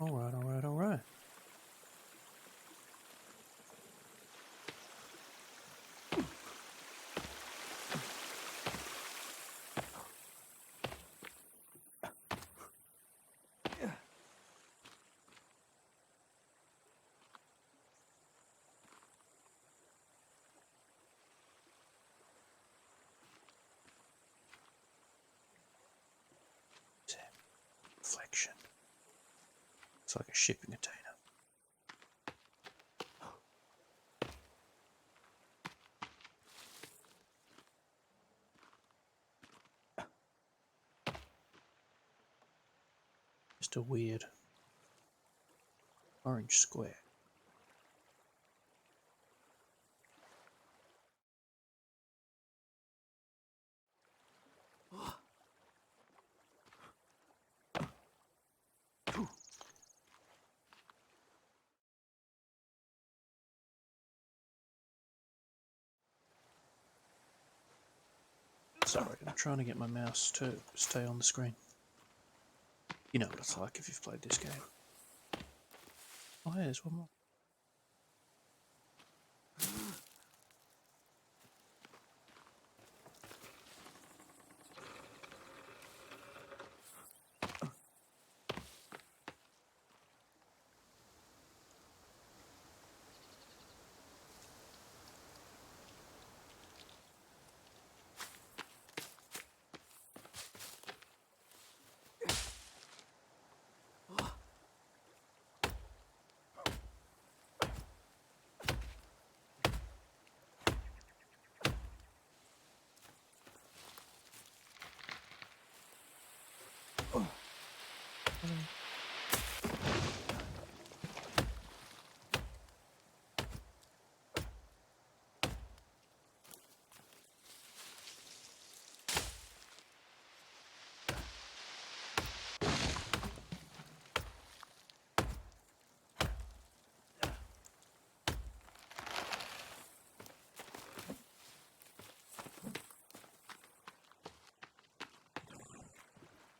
Alright, alright, alright. Reflection. It's like a shipping container. Just a weird orange square. Sorry, I'm trying to get my mouse to stay on the screen. You know what it's like if you've played this game. Oh, yeah, there's one more.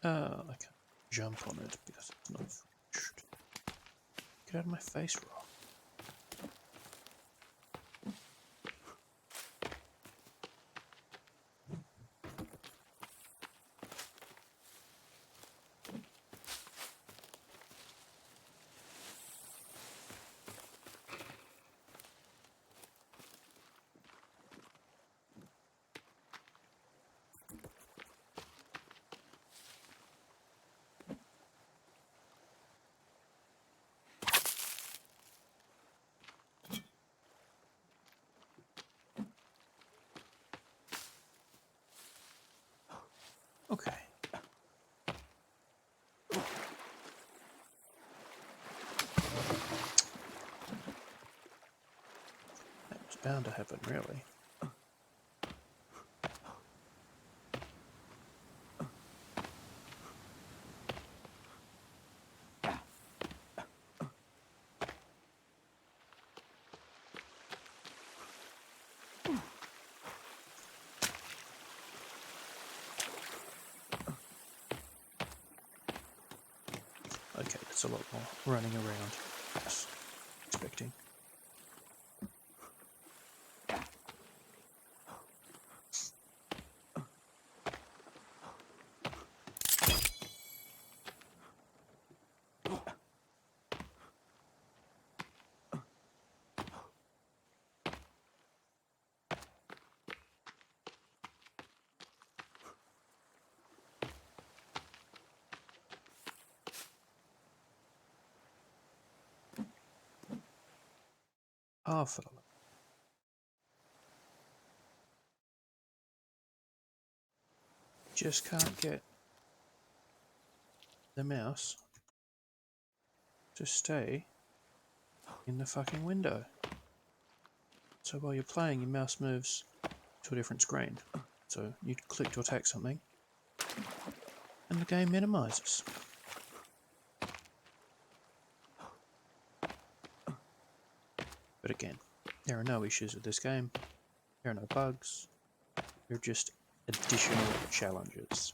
I can't jump on it because it's not finished. Get out of my face, Rock. Okay. That was bound to happen, really. Okay, that's a lot more running around. Yes, expecting. Oh, for the love. Just can't get the mouse to stay in the fucking window. So while you're playing, your mouse moves to a different screen. So you click to attack something, and the game minimizes. But again, there are no issues with this game. There are no bugs. They're just additional challenges.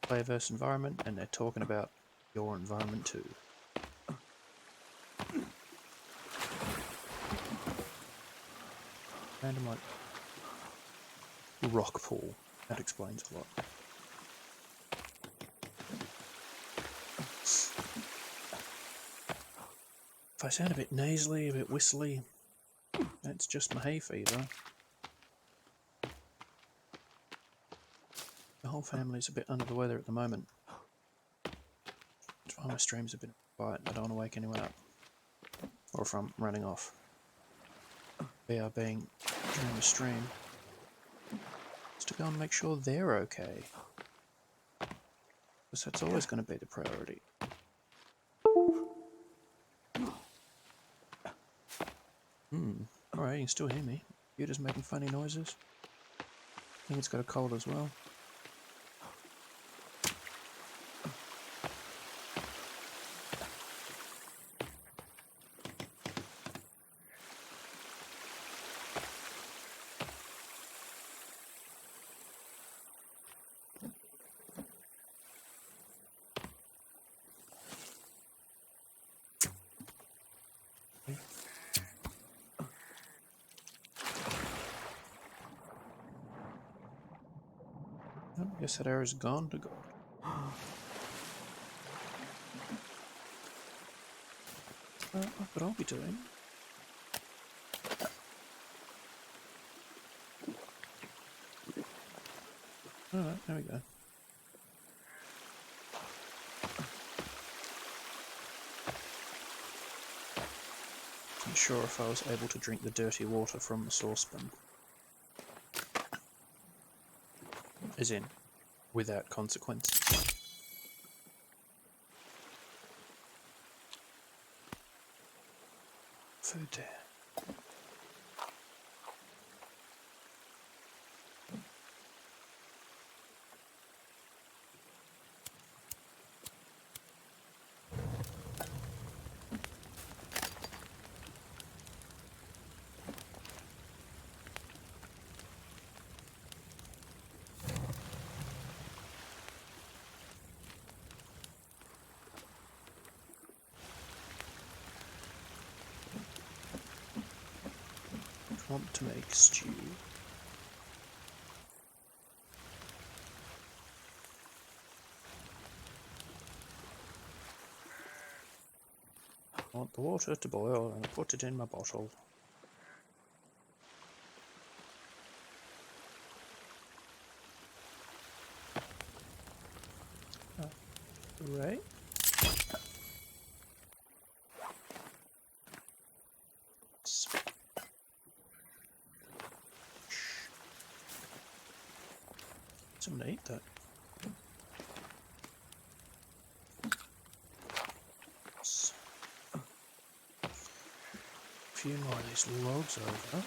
Player versus environment, and they're talking about your environment too. Random like rock pool. That explains a lot. If I sound a bit nasally, a bit whistly, that's just my hay fever. The whole family's a bit under the weather at the moment. That's why my stream's a bit quiet. I don't want to wake anyone up. Or if I'm running off. BRBing during the stream. Just to go and make sure they're okay. Because that's always going to be the priority. Alright, you can still hear me. Computer's making funny noises. I think it's got a cold as well. I guess that arrow's gone to God. What I'll be doing. Alright, there we go. I'm sure if I was able to drink the dirty water from the saucepan. As in, without consequences. Food there. Want to make stew. I want the water to boil and put it in my bottle. Right. Someone ate that. A few more of these logs over.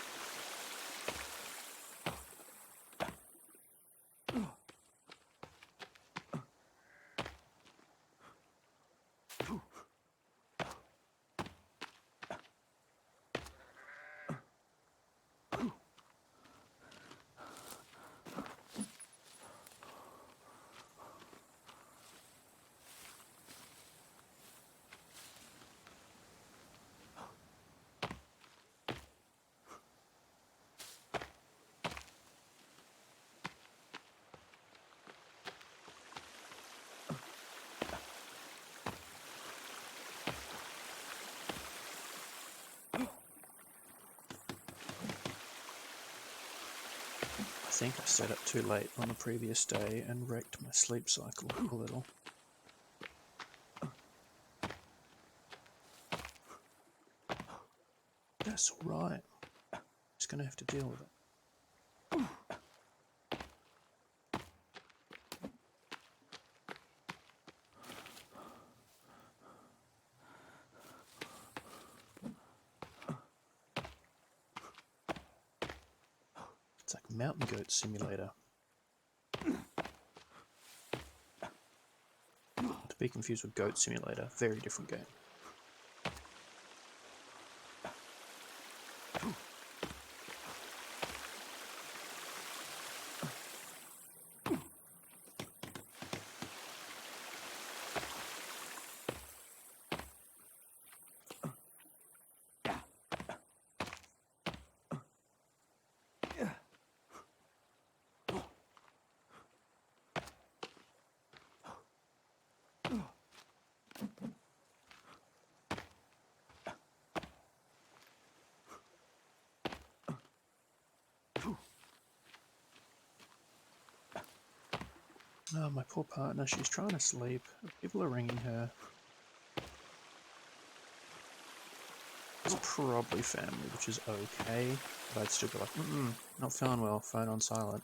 I think I stayed up too late on the previous day and wrecked my sleep cycle a little. That's alright. Just gonna have to deal with it. It's like Mountain Goat Simulator. Not to be confused with Goat Simulator, very different game. Oh, my poor partner, she's trying to sleep. People are ringing her. It's probably family, which is okay. But I'd still be like, not feeling well, phone on silent.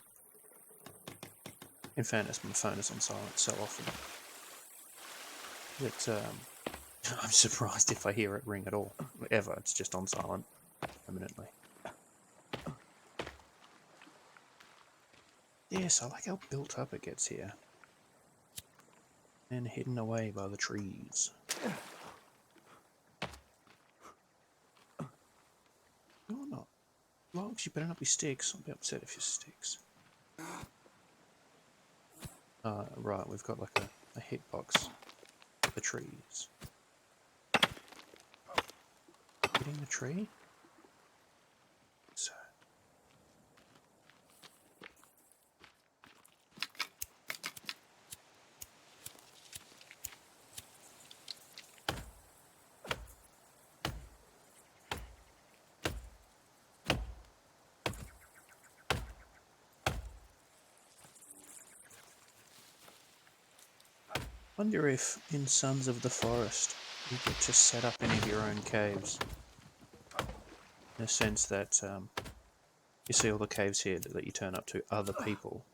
In fairness, my phone is on silent so often that I'm surprised if I hear it ring at all. Ever, it's just on silent permanently. Yes, I like how built up it gets here. And hidden away by the trees. You're not logs, you better not be sticks. I'll be upset if you're sticks. Right, we've got like a hitbox. The trees. Hitting the tree? So. Wonder if in Sons of the Forest you get to set up any of your own caves. In a sense that you see all the caves here that you turn up to other people.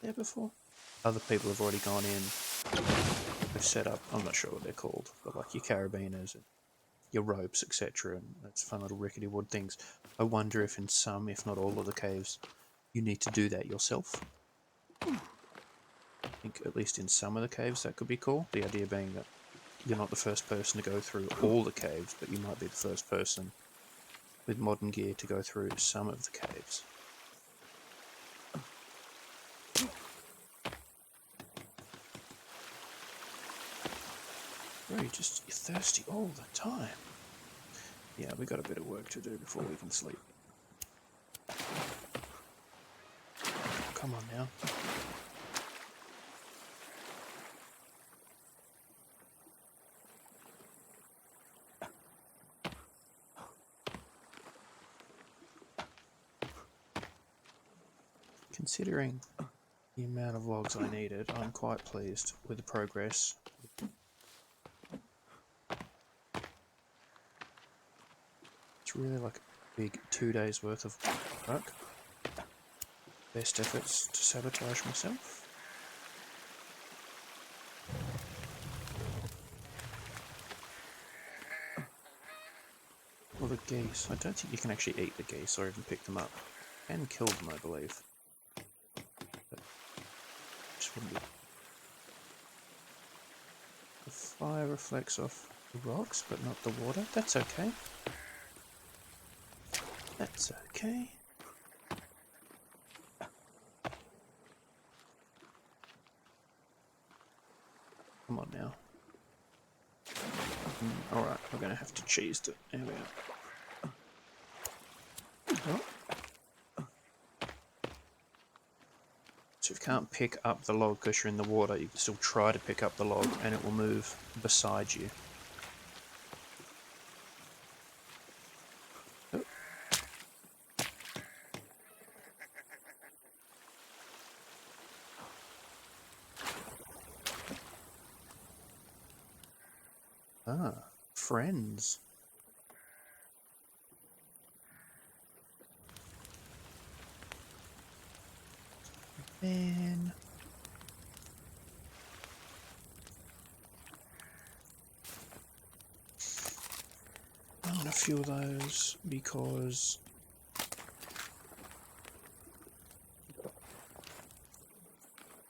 There before? Other people have already gone in. They've set up, I'm not sure what they're called, but like your carabiners and your ropes, etc. And that's fun little rickety wood things. I wonder if in some, if not all of the caves, you need to do that yourself. I think at least in some of the caves that could be cool. The idea being that you're not the first person to go through all the caves, but you might be the first person with modern gear to go through some of the caves. Bro, you're thirsty all the time. Yeah, we got a bit of work to do before we can sleep. Come on now. Considering the amount of logs I needed, I'm quite pleased with the progress. It's really like a big 2 days worth of work. Best efforts to sabotage myself. Well, the geese. I don't think you can actually eat the geese or even pick them up. You can kill them, I believe. But just wouldn't be. The fire reflects off the rocks, but not the water. That's okay. That's okay. Come on now. Alright, we're going to have to cheese it. There we are. Oh. So if you can't pick up the log because you're in the water, you can still try to pick up the log and it will move beside you. Oh. Ah, friends. Man. I'm gonna fuel those because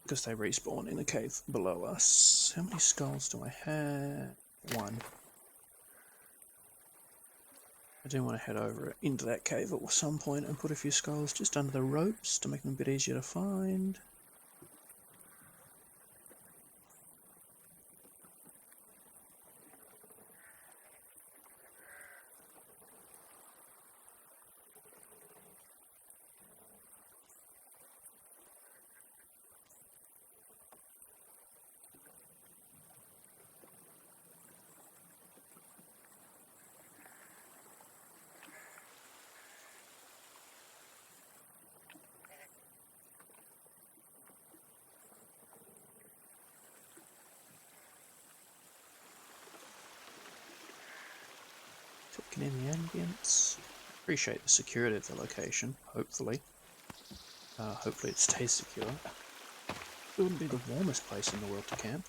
they respawn in the cave below us. How many skulls do I have? One. I do want to head over into that cave at some point and put a few skulls just under the ropes to make them a bit easier to find. Taking in the ambience. Appreciate the security of the location, hopefully. Hopefully it stays secure. It wouldn't be the warmest place in the world to camp.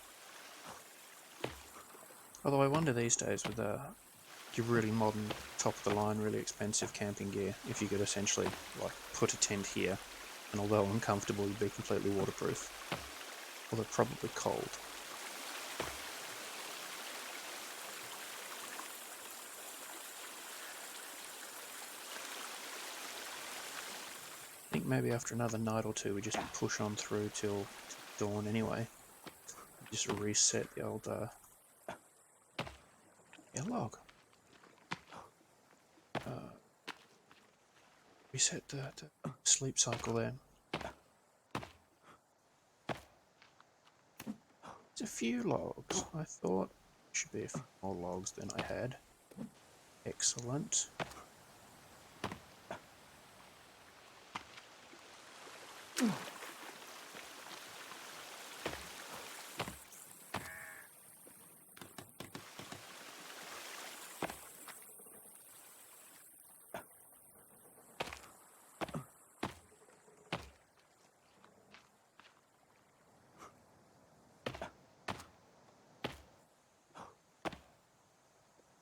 Although I wonder these days with your really modern, top-of-the-line, really expensive camping gear, if you could essentially like put a tent here, and although uncomfortable, you'd be completely waterproof. Although probably cold. I think maybe after another night or two we just push on through till dawn anyway. Just reset the old log. Reset the sleep cycle there. There's a few logs. I thought there should be a few more logs than I had. Excellent.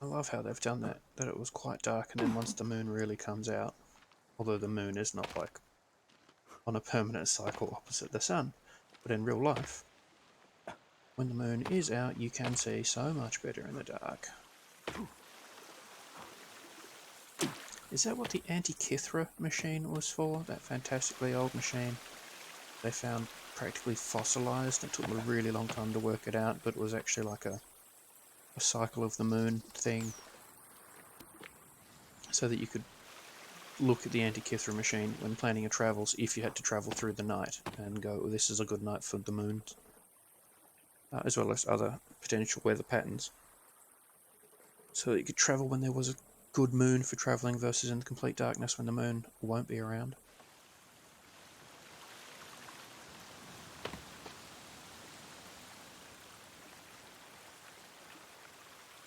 I love how they've done that it was quite dark and then once the moon really comes out, although the moon is not like on a permanent cycle opposite the sun, but in real life, when the moon is out you can see so much better in the dark. Is that what the Antikythera machine was for? That fantastically old machine they found practically fossilized? It took them a really long time to work it out, but it was actually like a cycle of the moon thing, so that you could look at the Antikythera machine when planning your travels if you had to travel through the night and go, this is a good night for the moon, as well as other potential weather patterns. So that you could travel when there was a good moon for travelling versus in complete darkness when the moon won't be around.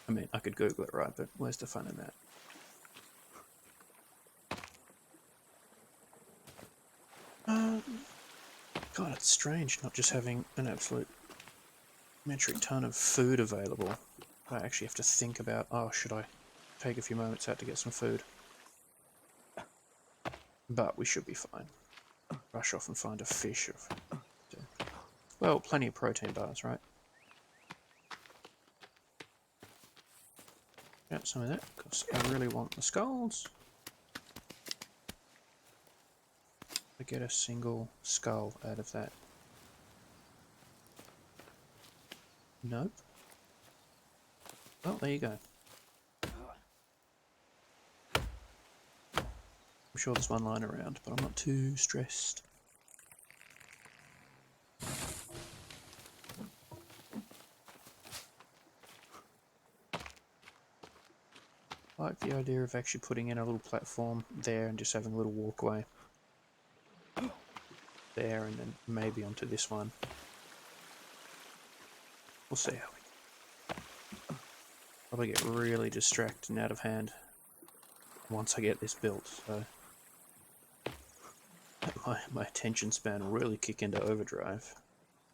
I mean, I could Google it, right, but where's the fun in that? God, it's strange not just having an absolute metric ton of food available. I actually have to think about, oh, should I take a few moments out to get some food? But we should be fine. Rush off and find a fish. Well, plenty of protein bars, right? Got some of that, because I really want the skulls. I get a single skull out of that. Nope. Well, there you go. I'm sure there's one lying around, but I'm not too stressed. I like the idea of actually putting in a little platform there and just having a little walkway. There and then maybe onto this one. We'll see how we go. Probably get really distracted and out of hand once I get this built, so my attention span will really kick into overdrive.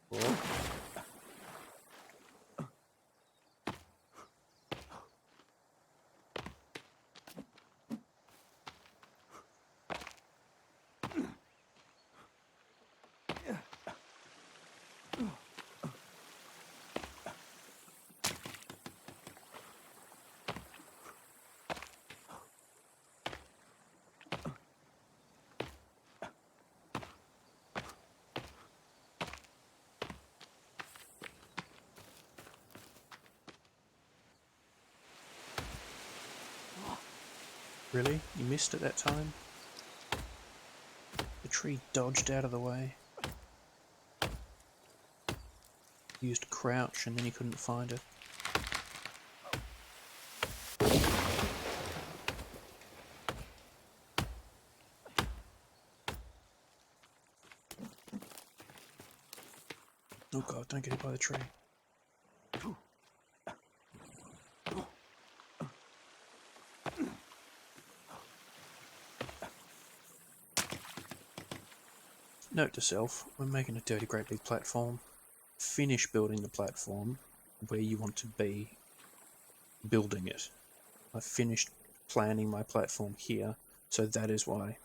Whoa. Really? You missed it that time? The tree dodged out of the way. You used crouch and then you couldn't find it. Oh god, don't get hit by the tree. note to self, when making a dirty great big platform, finish building the platform where you want to be building it. I've finished planning my platform here, so that is why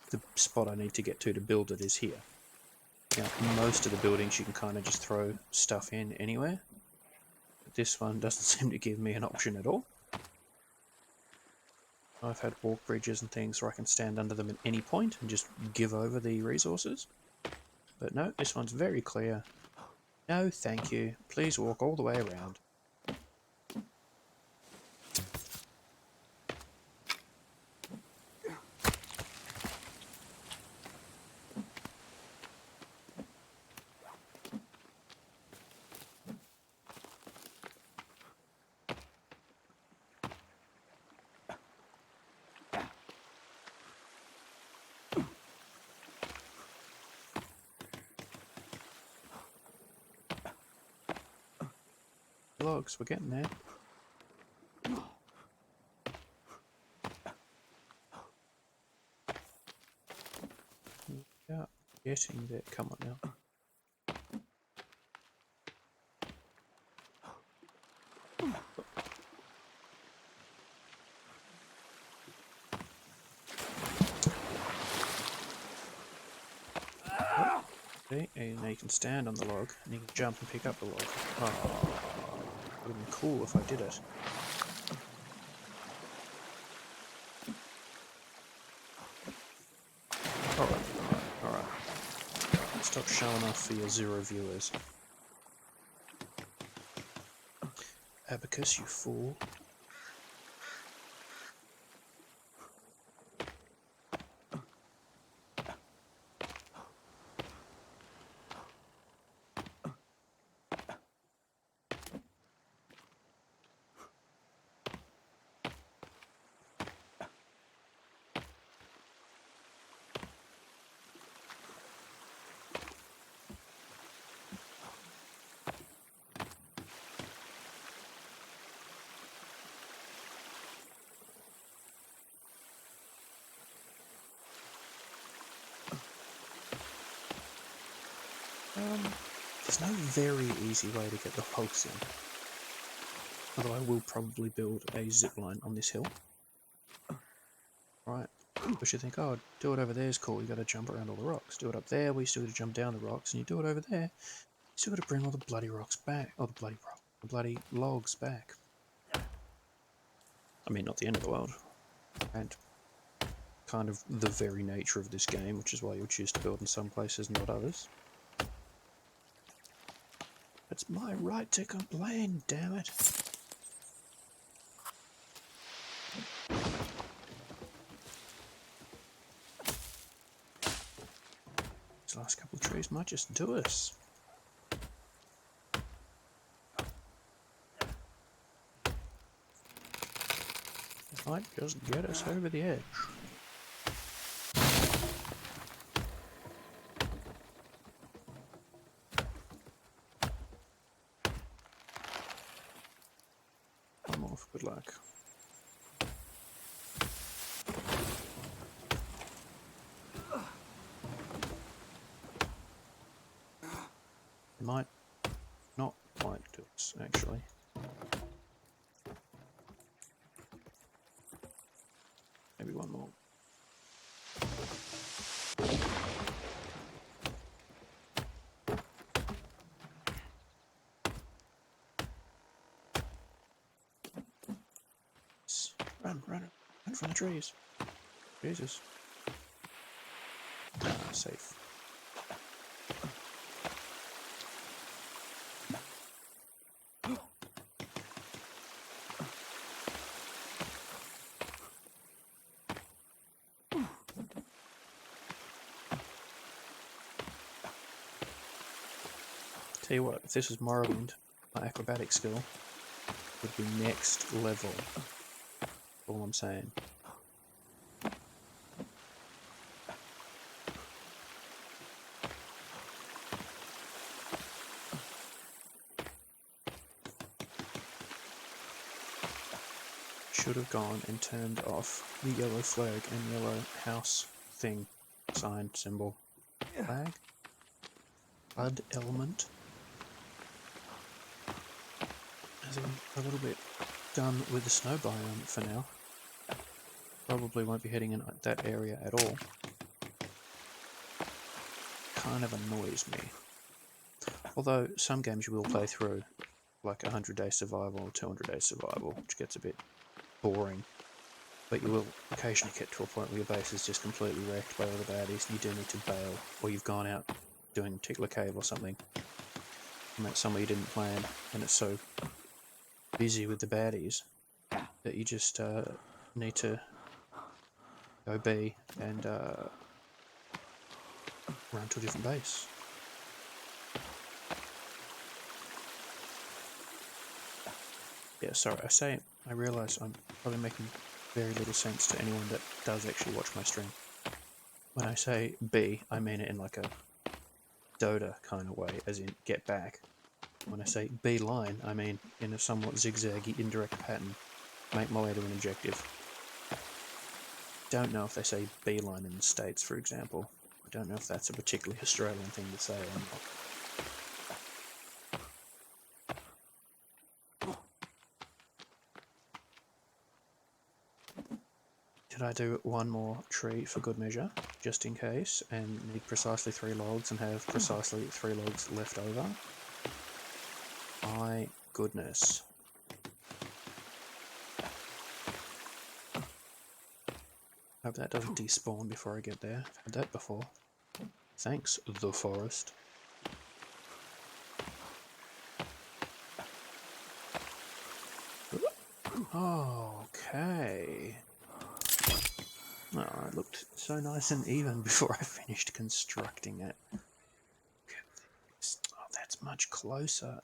the spot I need to get to build it is here. Now, most of the buildings you can kind of just throw stuff in anywhere. But this one doesn't seem to give me an option at all. I've had walk bridges and things where I can stand under them at any point and just give over the resources. But no, this one's very clear. No, thank you. Please walk all the way around. Logs, we're getting there. Yeah, getting there. Come on now. See, and now you can stand on the log, and you can jump and pick up the log. Oh, would have been cool if I did it. Alright. Stop showing off for your 0 viewers. Abacus, you fool. There's no very easy way to get the logs in. Although I will probably build a zipline on this hill. Right. But you think, oh, do it over there is cool, you gotta jump around all the rocks. Do it up there, we still gotta jump down the rocks, and you do it over there, you still gotta bring all the bloody rocks back. Oh, the bloody logs back. I mean, not the end of the world. And kind of the very nature of this game, which is why you'll choose to build in some places, not others. It's my right to complain, damn it. These last couple of trees might just do us. It might just get us over the edge. One more for good luck. It might not quite do us, actually. Maybe one more. Run from the trees. Jesus. Safe. Tell you what, if this was Morrowind, my acrobatic skill would be next level. All I'm saying. Should have gone and turned off the yellow flag and yellow house thing, sign, symbol. flag. Blood element. As in a little bit done with the snow biome for now. Probably won't be heading in that area at all. Kind of annoys me. Although some games you will play through, like 100-day survival or 200-day survival, which gets a bit boring. But you will occasionally get to a point where your base is just completely wrecked by all the baddies and you do need to bail, or you've gone out doing a particular cave or something, and that's somewhere you didn't plan, and it's so busy with the baddies that you just need to go B and run to a different base. Yeah, sorry, I realise I'm probably making very little sense to anyone that does actually watch my stream. When I say B, I mean it in like a Dota kind of way, as in get back. When I say B line, I mean in a somewhat zigzaggy indirect pattern, make my way to an objective. Don't know if they say B line in the States, for example. I don't know if that's a particularly Australian thing to say or not. Did I do one more tree for good measure, just in case, and need precisely 3 logs and have precisely 3 logs left over? My goodness. Hope that doesn't despawn before I get there. I've had that before. Thanks, the forest. Okay. Oh, it looked so nice and even before I finished constructing it. Oh, that's much closer.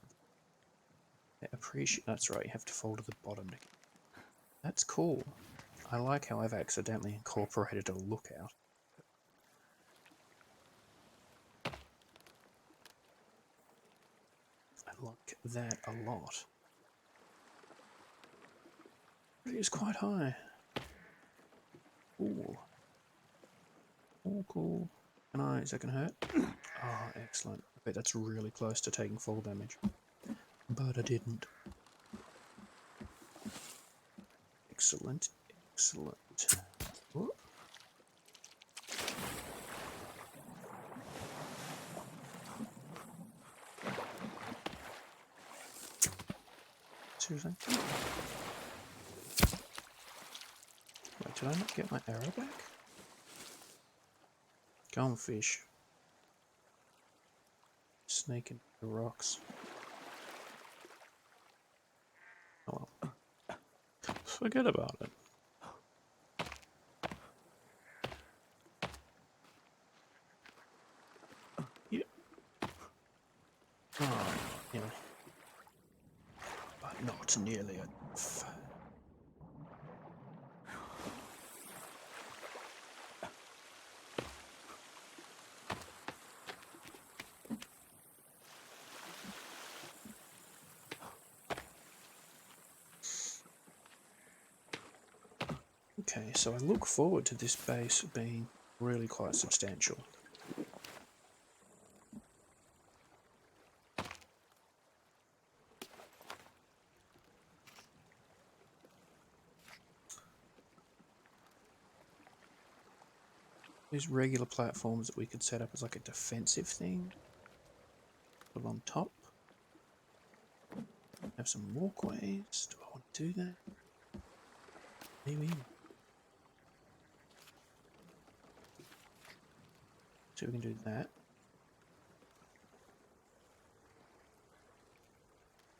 I appreciate. That's right. You have to fall to the bottom. That's cool. I like how I've accidentally incorporated a lookout. I like that a lot. It is quite high. Ooh. Oh, cool. Is that gonna hurt? Oh, excellent. I bet that's really close to taking fall damage. But I didn't. Excellent. Excellent. Ooh. Seriously? Wait, did I not get my arrow back? Go on, fish. Sneaking the rocks. Oh well. Forget about it. Yeah. Oh, yeah. But not nearly enough. Okay, so I look forward to this base being really quite substantial. These regular platforms that we could set up as like a defensive thing. Put on top. Have some walkways. Do I want to do that? Maybe. So we can do that.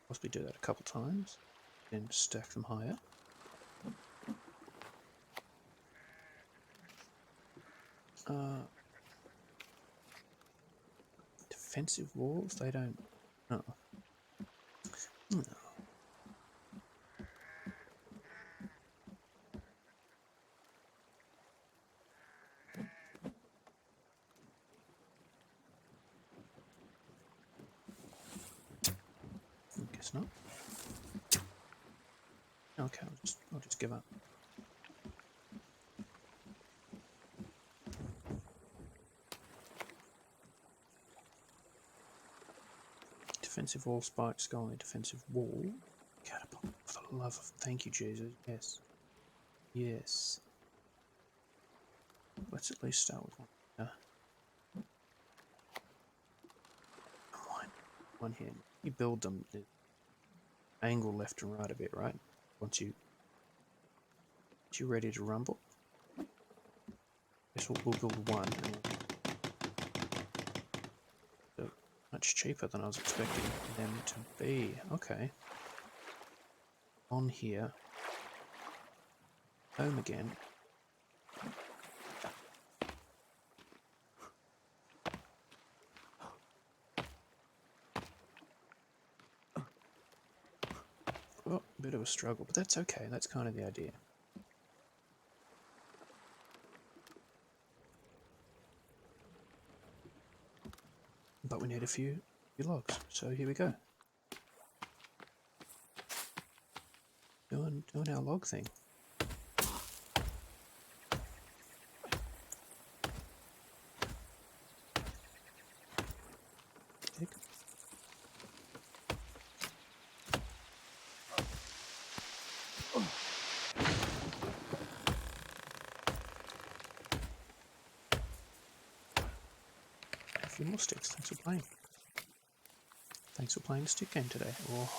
Possibly do that a couple times. Then stack them higher. Defensive walls? They don't... Oh. No. Guess not. Okay, I'll just give up. defensive wall spikes go on the defensive wall. Catapult, for the love of... Thank you, Jesus. Yes. Yes. Let's at least start with one. One here. You build them, angle left and right a bit, right? Once you're ready to rumble. Guess we'll build one. And so much cheaper than I was expecting them to be. Okay. On here. Home again. Oh, a bit of a struggle, but that's okay. That's kind of the idea. But we need a few logs, so here we go. Doing our log thing. Tick. A few more sticks. Thanks for playing. Thanks for playing the stick game today. Oh,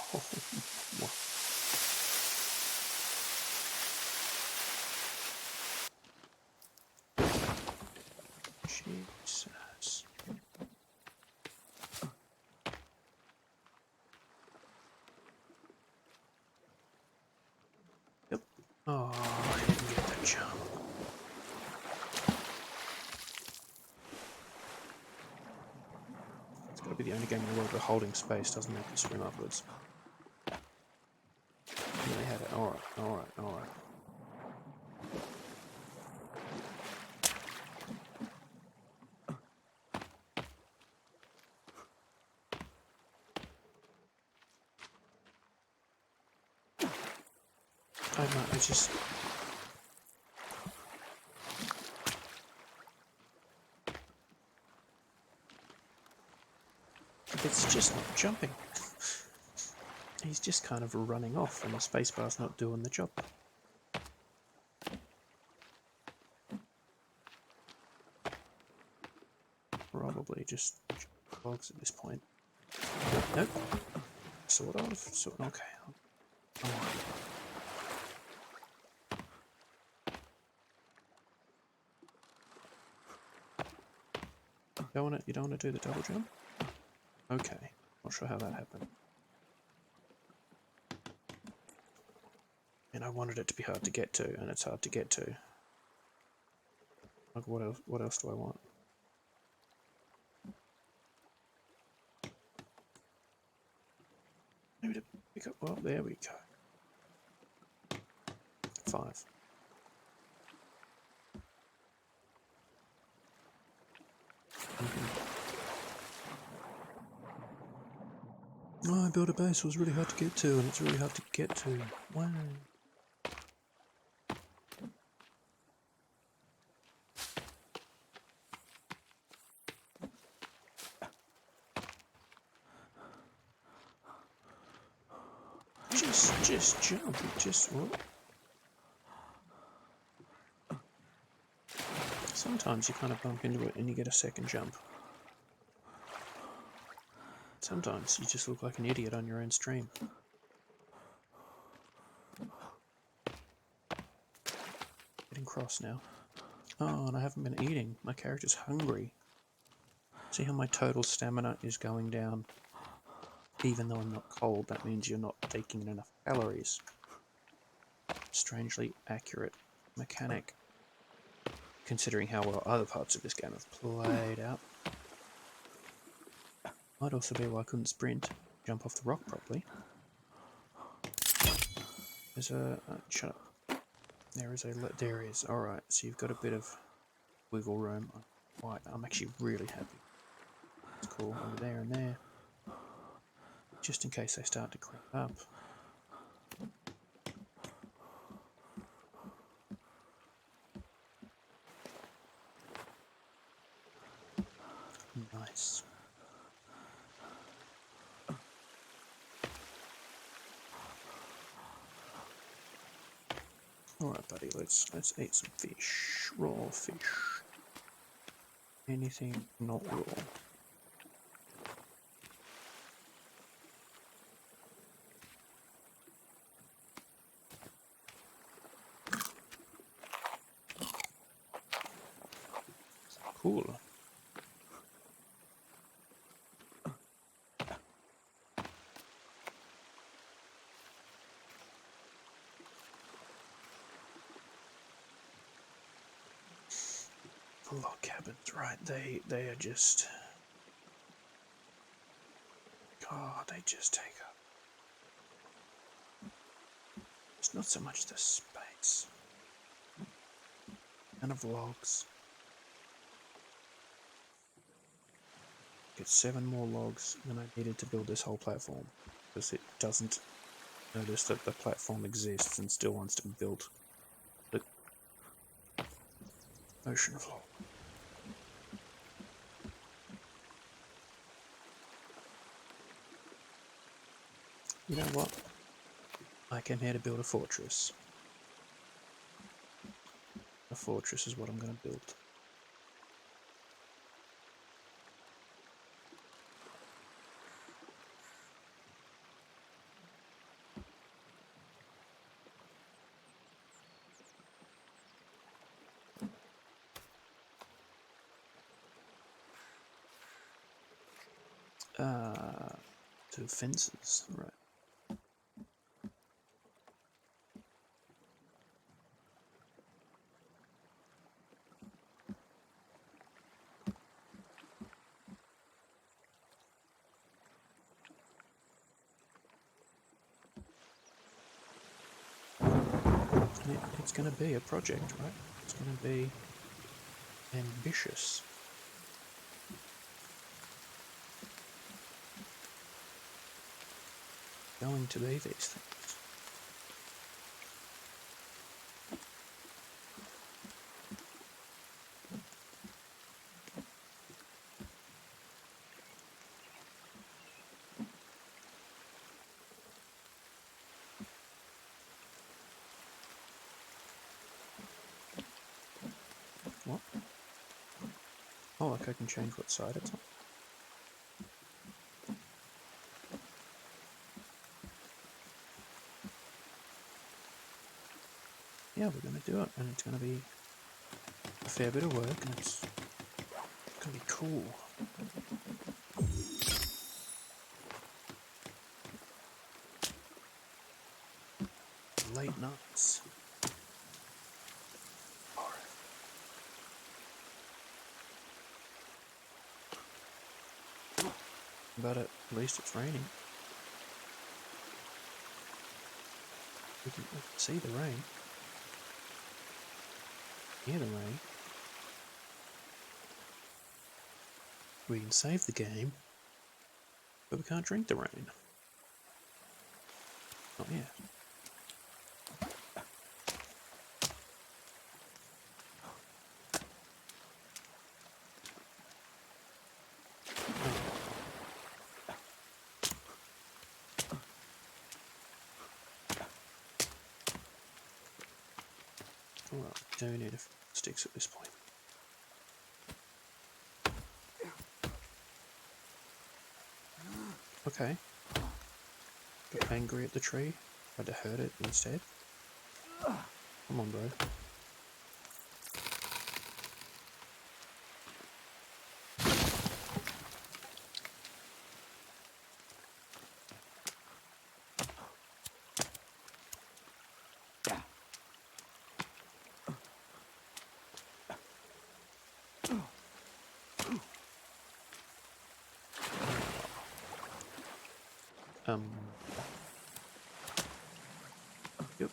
Jesus. Yep. Oh, I didn't get that jump. It's got to be the only game in the world where holding space doesn't make you swim upwards. And they had it. Alright, alright, alright. I just... It's just not jumping. He's just kind of running off and the spacebar's not doing the job. Probably just logs at this point. Nope. Sort of. Okay. Come on. You don't want to do the double jump? Okay. Not sure how that happened. And I wanted it to be hard to get to, and it's hard to get to. Like, what else do I want? Maybe to pick up... Well, there we go. 5. Oh, I built a base. It was really hard to get to, and it's really hard to get to. Wow. Just jump. Just what? Sometimes you kind of bump into it and you get a second jump. Sometimes you just look like an idiot on your own stream. Getting cross now. Oh, and I haven't been eating. My character's hungry. See how my total stamina is going down? Even though I'm not cold, that means you're not taking in enough calories. Strangely accurate mechanic, considering how well other parts of this game have played out. Might also be why I couldn't sprint, jump off the rock properly. There's a... shut up. There is. Alright, so you've got a bit of wiggle room. I'm actually really happy. It's cool. Over there and there. Just in case they start to creep up. Nice. Alright, buddy, let's eat some fish. Raw fish. Anything not raw. Cool. Log cabins, right? They are just. God, they just take up. It's not so much the space. And of logs. Get 7 more logs than I needed to build this whole platform. Because it doesn't notice that the platform exists and still wants to be built. The ocean of log. You know what? I came here to build a fortress. A fortress is what I'm going to build. To fences, right. It's going to be a project, right? It's going to be ambitious. Going to be these things. What? Oh, like I can change what side it's on. Yeah, we're going to do it, and it's going to be a fair bit of work, and it's going to be cool. Late nights. But at least it's raining. We can see the rain. Hear the rain. We can save the game, but we can't drink the rain. Not yet. Well, we do need sticks at this point. Okay. Got angry at the tree. Tried to hurt it instead. Come on, bro. Yep.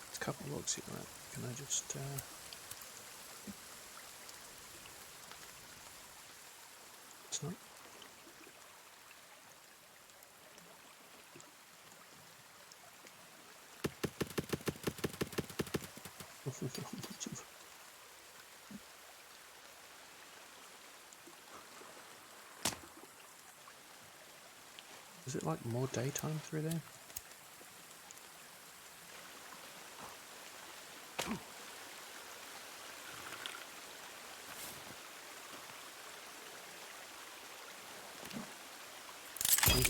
There's a couple of logs here, right? Can I just, It's not. Is it like more daytime through there? I think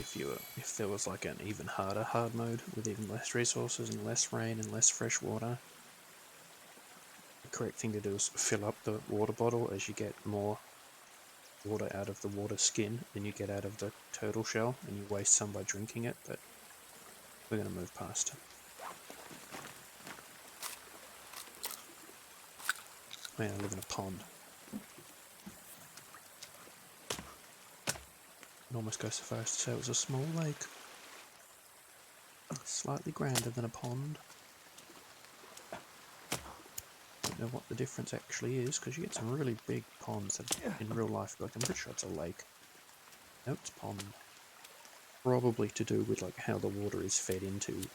if there was like an even harder hard mode with even less resources and less rain and less fresh water, the correct thing to do is fill up the water bottle as you get more water out of the water skin than you get out of the turtle shell, and you waste some by drinking it, but we're going to move past. Man, I live in a pond. I'd almost go so far as to say it was a small lake. Slightly grander than a pond. Don't know what the difference actually is, because you get some really big ponds that in real life, like I'm pretty sure it's a lake. No, it's a pond. Probably to do with like how the water is fed into.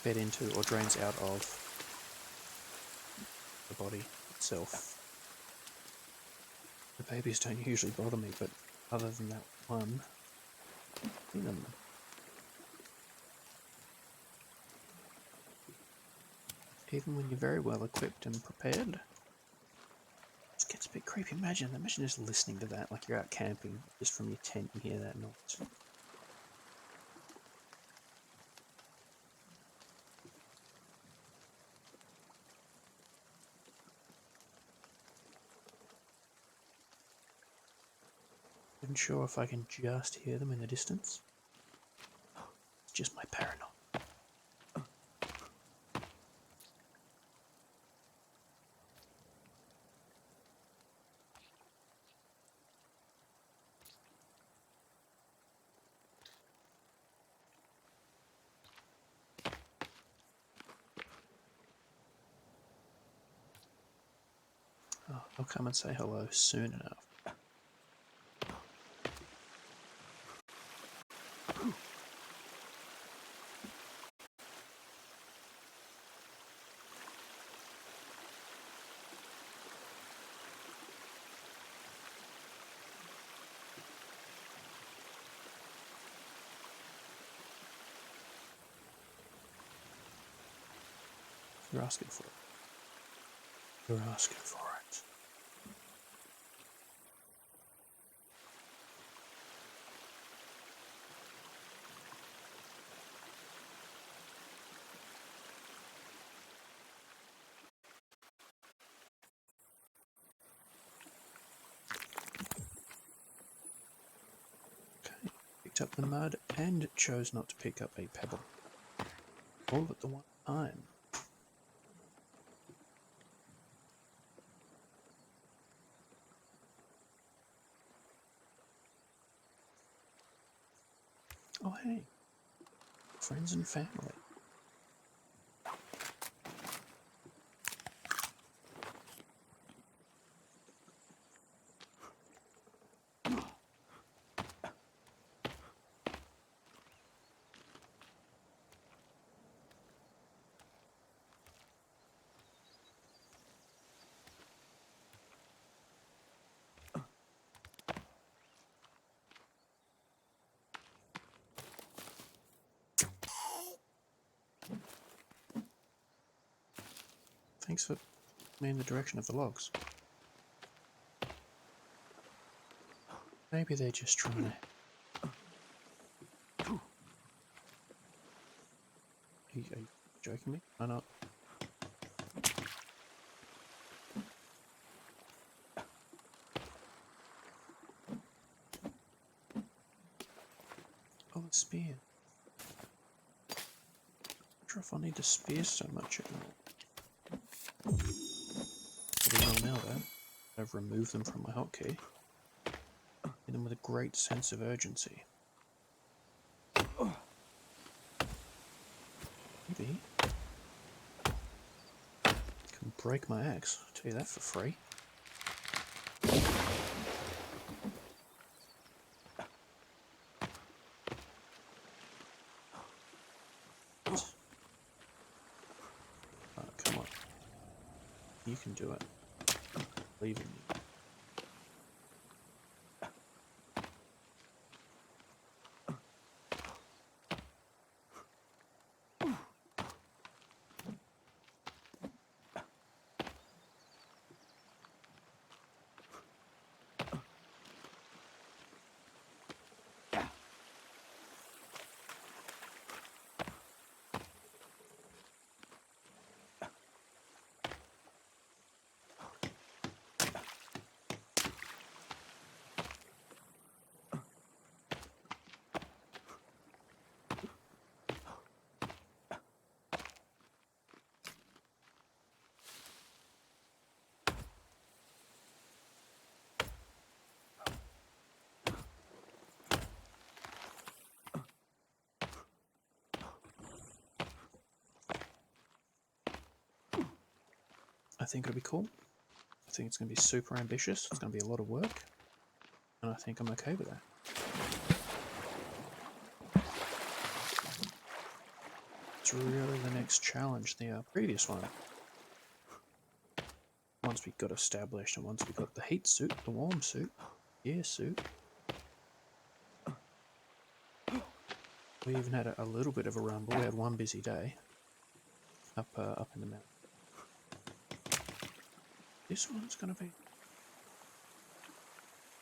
Fed into or drains out of the body itself. The babies don't usually bother me, but other than that one, see them. Even when you're very well equipped and prepared, it just gets a bit creepy. Imagine just listening to that, like you're out camping, just from your tent you hear that noise. I'm sure if I can just hear them in the distance. It's just my paranoia. Oh, they'll come and say hello soon enough. You're asking for it. You're asking for it. Okay, picked up the mud and chose not to pick up a pebble. All at the one time. Oh hey, friends and family. Thanks for me in the direction of the logs. Maybe they're just trying to... Are you joking me? Why not? Oh, a spear. Not sure if I need to spear so much anymore. Probably will now though. I've removed them from my hotkey. Hit them with a great sense of urgency. Maybe can break my axe. I'll tell you that for free. You can do it. Believe in you. I think it'll be cool. I think it's going to be super ambitious. It's going to be a lot of work. And I think I'm okay with that. It's really the next challenge. The previous one, once we got established and once we got the heat suit, the warm suit, air suit, we even had a little bit of a rumble. We had one busy day up in the mountain. This one's going to be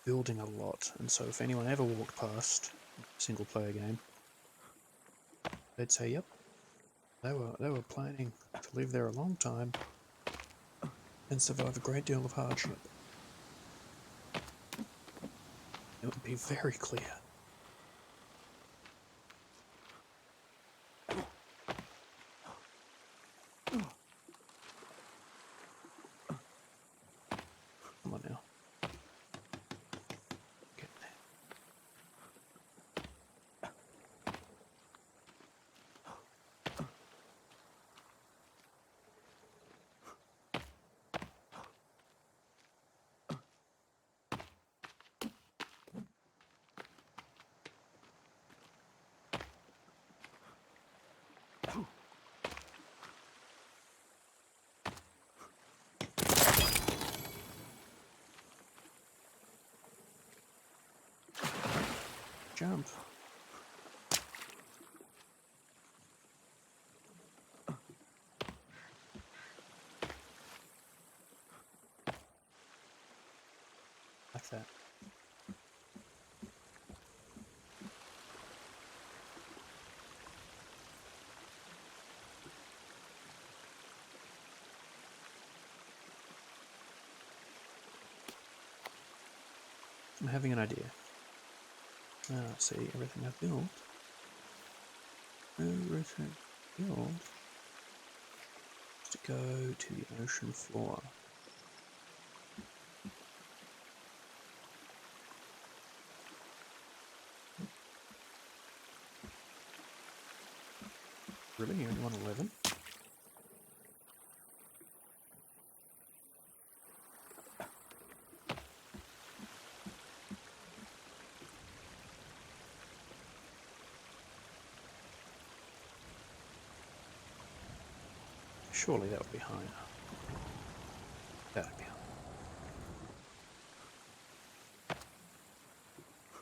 building a lot, and so if anyone ever walked past a single player game, they'd say, yep, they were planning to live there a long time and survive a great deal of hardship. It would be very clear. Come on now. Get there. Jump. Like that. I'm having an idea. See, everything I've built. Everything built is to go to the ocean floor. Really? You only want 11? Surely that would be higher. That would be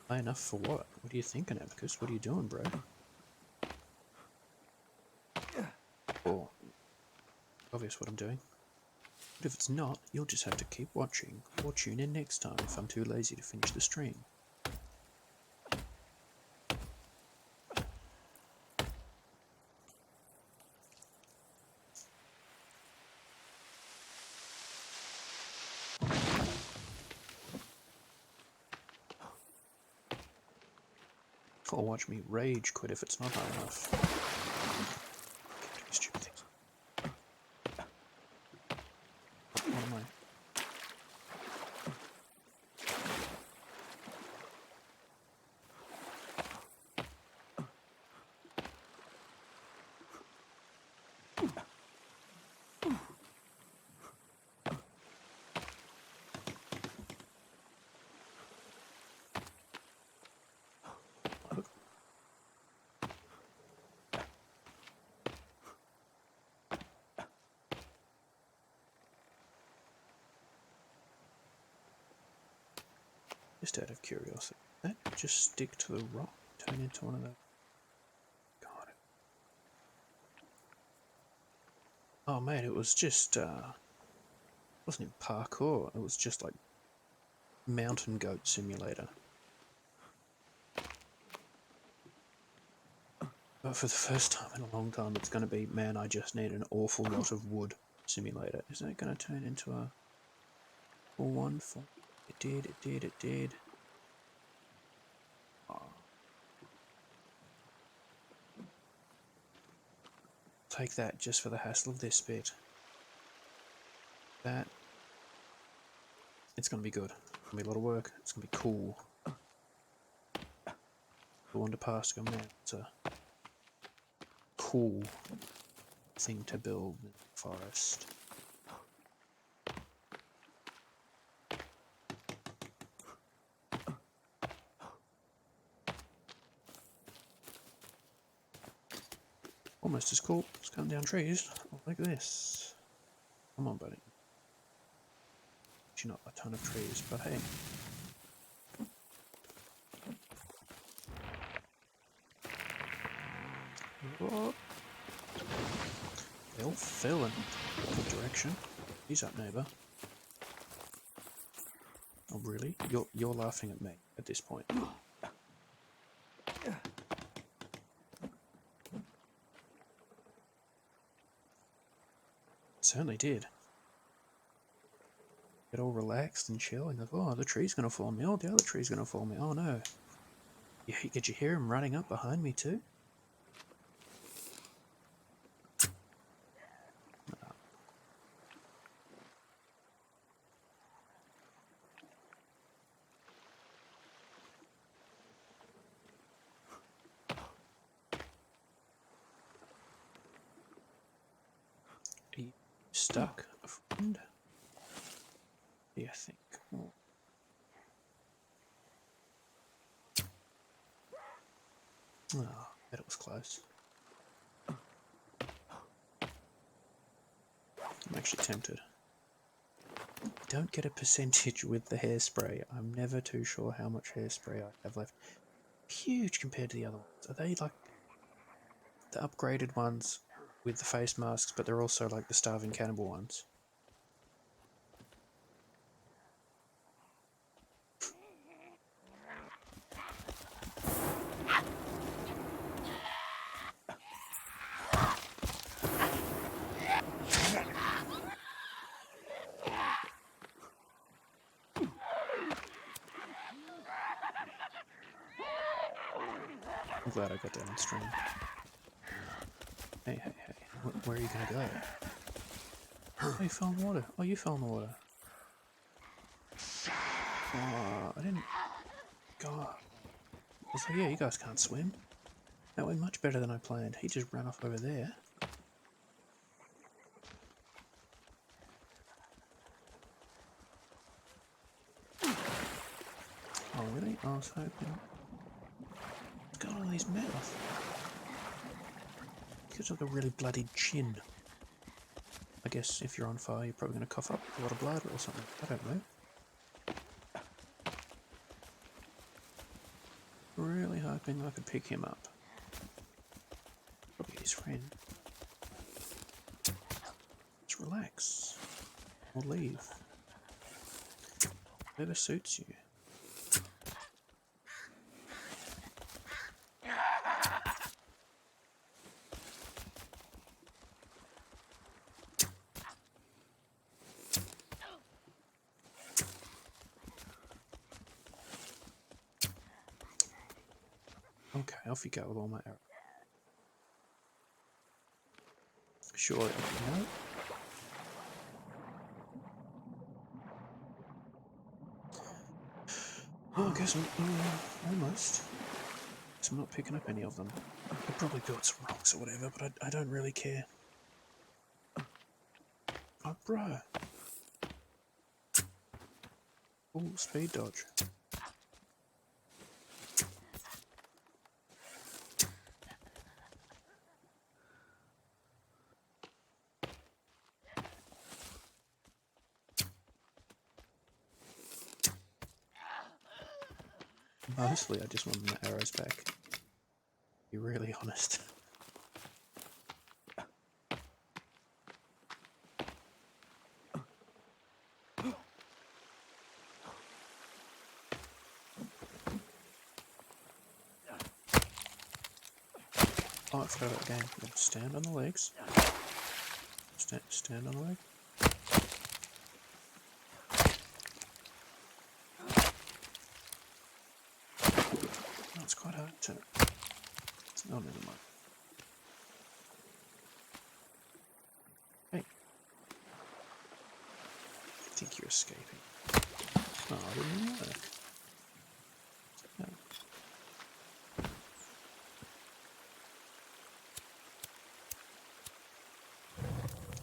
high enough for what? What are you thinking, Abacus? What are you doing, bro? Oh, obvious what I'm doing. But if it's not, you'll just have to keep watching, or tune in next time if I'm too lazy to finish the stream. Or watch me rage quit if it's not high enough. Keep doing stupid things. What am I? Just out of curiosity, did that just stick to the rock, turn into one of those? God. Oh man, it was just, wasn't even parkour, it was just like mountain goat simulator. But for the first time in a long time, it's going to be, man, I just need an awful lot of wood simulator. Is that going to turn into a full one? It did, it did, it did. Oh. Take that just for the hassle of this bit. That. It's going to be good. It's going to be a lot of work. It's going to be cool. The Wonder Pasture, man, it's a cool thing to build in the forest. Almost as cool as cutting down trees like this. Come on, buddy. Actually, not a ton of trees, but hey. Whoa. They all fell in a good direction. He's up, neighbour. Oh, really? You're laughing at me at this point. Certainly did. Get all relaxed and chill and go, oh, the tree's gonna fall on me. Oh, the other tree's gonna fall on me. Oh no. Did you hear him running up behind me too? Are you stuck, friend? Do you think? Oh. Oh, bet it was close. I'm actually tempted. Don't get a percentage with the hairspray. I'm never too sure how much hairspray I have left. Huge compared to the other ones. Are they like the upgraded ones with the face masks, but they're also like the starving cannibal ones? I'm glad I got that on stream. Hey, hey, hey. Where are you gonna go? Oh, you fell in the water. Oh, you fell in the water. Oh, I didn't... God. I was like, yeah, you guys can't swim. That went much better than I planned. He just ran off over there. Oh, really? I was hoping... What's going on in his mouth? He's got like a really bloody chin. I guess if you're on fire, you're probably going to cough up a lot of blood or something. I don't know. Really hoping I could pick him up. Probably his friend. Just relax. Or leave. Whatever suits you. Okay, off you go with all my arrows. Sure, no. Oh, I guess almost. Guess I'm not picking up any of them. I probably built some rocks or whatever, but I don't really care. Oh, bro. Oh, speed dodge. Mostly I just wanted the arrows back. To be really honest. Oh, I forgot about the game. Stand on the legs. Stand on the leg. Oh, it's quite hard to... Oh, never mind. Hey. I think you're escaping. Oh, it didn't work. No.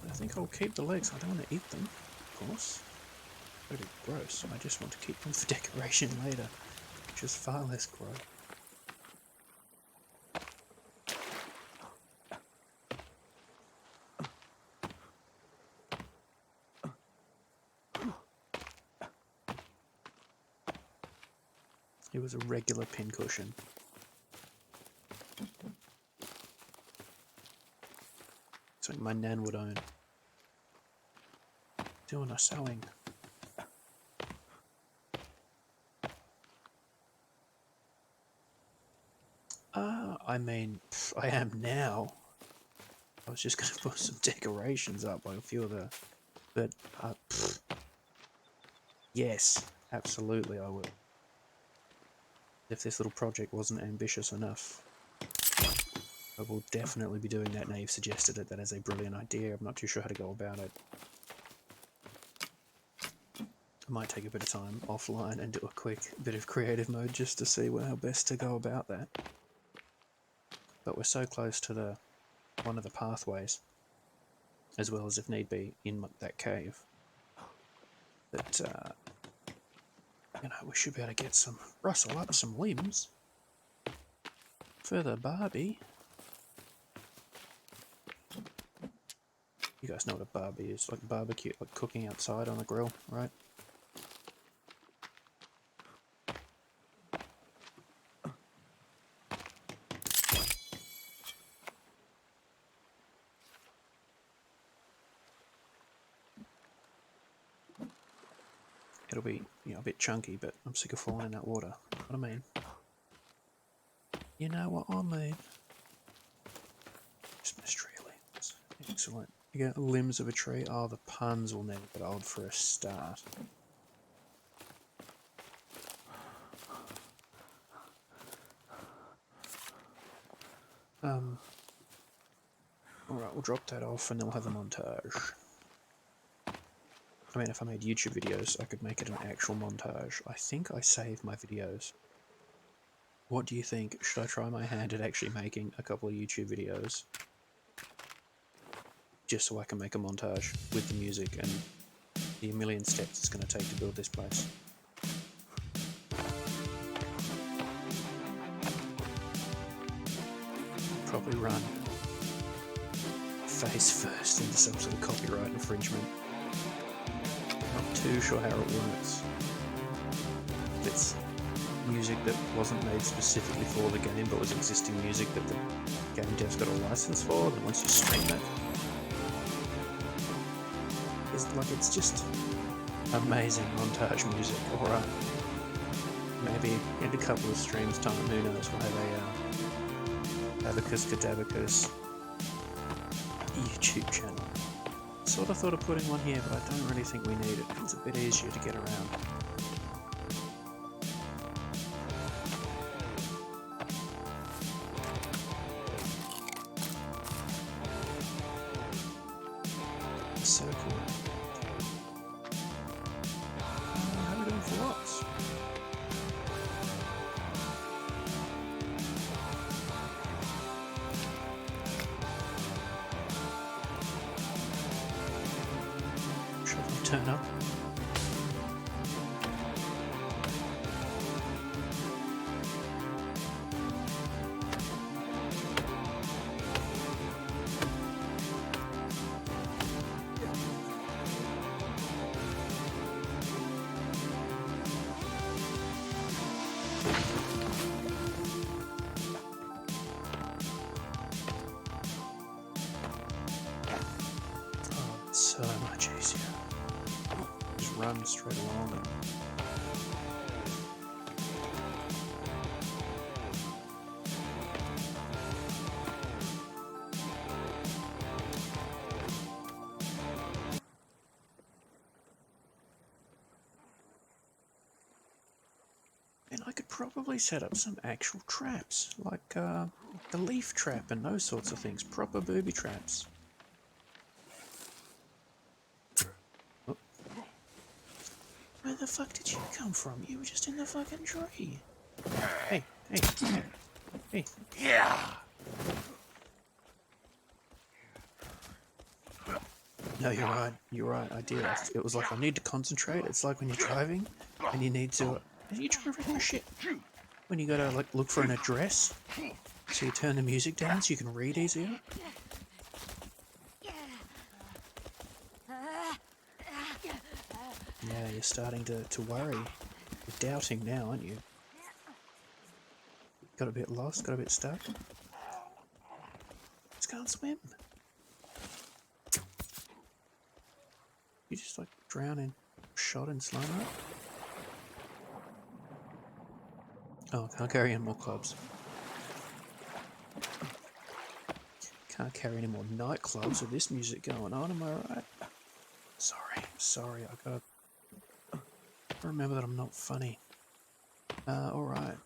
I think I'll keep the legs. I don't want to eat them, of course. Pretty gross. I just want to keep them for decoration later, which is far less gross. It was a regular pincushion. Something my nan would own. Doing a sewing. I mean, I am now. I was just going to put some decorations up, like a few of the... But, yes, absolutely I will. If this little project wasn't ambitious enough, I will definitely be doing that. Now you've suggested it, that is a brilliant idea. I'm not too sure how to go about it. I might take a bit of time offline and do a quick bit of creative mode just to see how best to go about that. But we're so close to one of the pathways, as well as if need be in that cave, that you know, we should be able to get some, rustle up some limbs for the Barbie. You guys know what a Barbie is, like barbecue, like cooking outside on a grill, right? It'll be, you know, a bit chunky, but I'm sick of falling in that water. You know what I mean? You know what I mean? Christmas tree limbs. Excellent. You get limbs of a tree. Oh, the puns will never get old for a start. Alright, we'll drop that off and then we'll have the montage. I mean, if I made YouTube videos, I could make it an actual montage. I think I save my videos. What do you think? Should I try my hand at actually making a couple of YouTube videos? Just so I can make a montage with the music and the million steps it's going to take to build this place. Probably run face first into some sort of copyright infringement. Not too sure how it works. If it's music that wasn't made specifically for the game but was existing music that the game devs got a license for, then once you stream it, it's just amazing montage music. Alright, maybe in a couple of streams time, who knows, we'll have a Abacus Cadabacus YouTube channel. Sort of thought of putting one here, but I don't really think we need it. It's a bit easier to get around. Circle. How are we doing for lots? Should we turn up? Oh, it's so much easier. Just run straight along and I could probably set up some actual traps, like the leaf trap and those sorts of things. Proper booby traps. Oh. Where the fuck did you come from? You were just in the fucking tree. Hey, hey, hey. Yeah. No, you're right. You're right. I did. It was like I need to concentrate. It's like when you're driving and you need to. Are you driving for shit? When you gotta like look for an address, so you turn the music down so you can read easier. Yeah, you're starting to worry. You're doubting now, aren't you? Got a bit lost. Got a bit stuck. Just can't swim. You just like drowning, shot in slime. Oh, can't carry any more clubs. Can't carry any more nightclubs with this music going on, am I right? Sorry, I gotta remember that I'm not funny. Alright.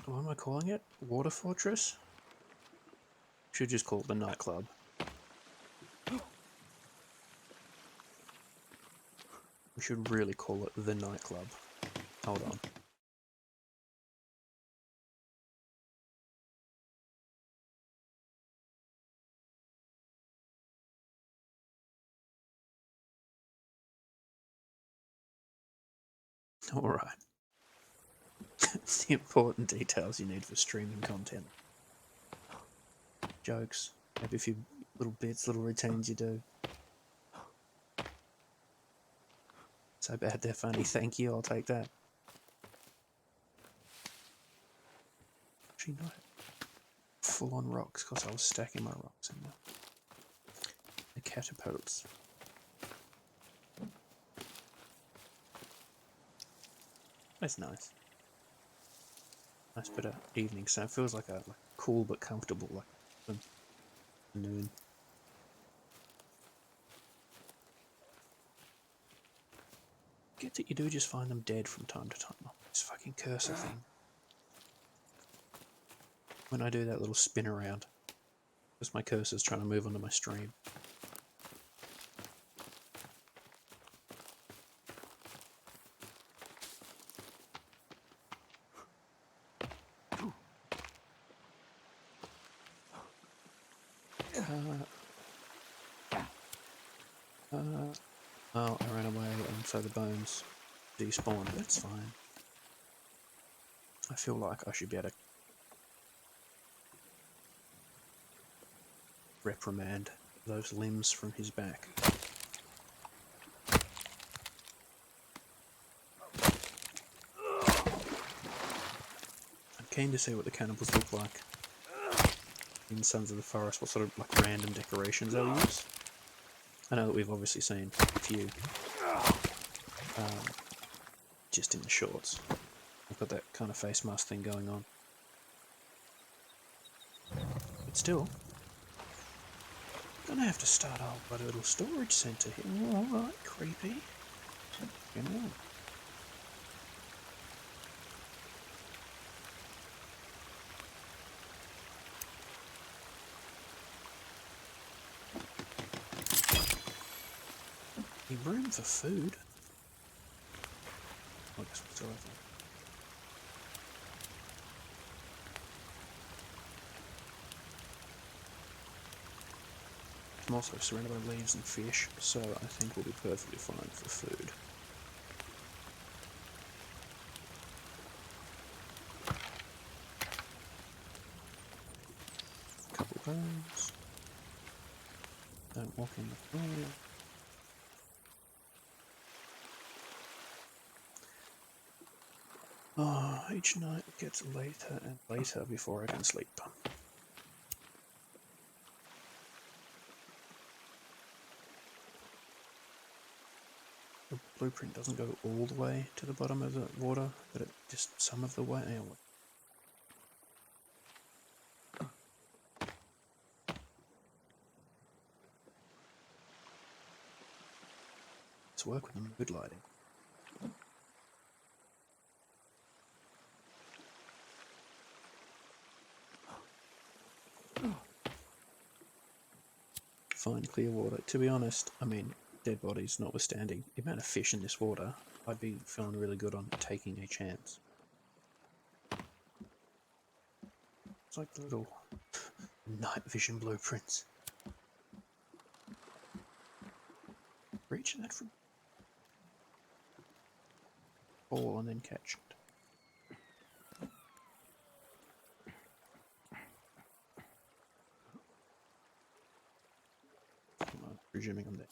What am I calling it? Water Fortress? Should just call it the nightclub. We should really call it the nightclub. Hold on. Alright. It's the important details you need for streaming content. Jokes. Maybe a few little bits, little routines you do. So bad they're funny. Thank you, I'll take that. Actually, not full on rocks, because I was stacking my rocks in there. The catapults. That's nice. Nice bit of evening sun. It feels like a cool but comfortable, like noon. Get that you do just find them dead from time to time. This fucking cursor thing. When I do that little spin around, because my cursor's trying to move onto my stream. Oh, I ran away and so the bones despawned. That's fine. I feel like I should be able to reprimand those limbs from his back. I'm keen to see what the cannibals look like in Sons of the Forest, what sort of like random decorations they'll use. I know that we've obviously seen a few just in the shorts. I've got that kind of face mask thing going on. But still, gonna have to start a whole little storage centre here. Alright, creepy. You know. Need room for food. Oh, this one's still open. I'm also surrounded by leaves and fish, so I think we'll be perfectly fine for food. clothes. Don't walk in the pool. Oh, each night it gets later and later before I can sleep. The blueprint doesn't go all the way to the bottom of the water, but it just some of the way. Anyway. Let's work with the mood lighting. Fine, clear water. To be honest, I mean, dead bodies notwithstanding, the amount of fish in this water, I'd be feeling really good on taking a chance. It's like the little night vision blueprints. Reach that from fall and then catch it. I'm presuming I'm there.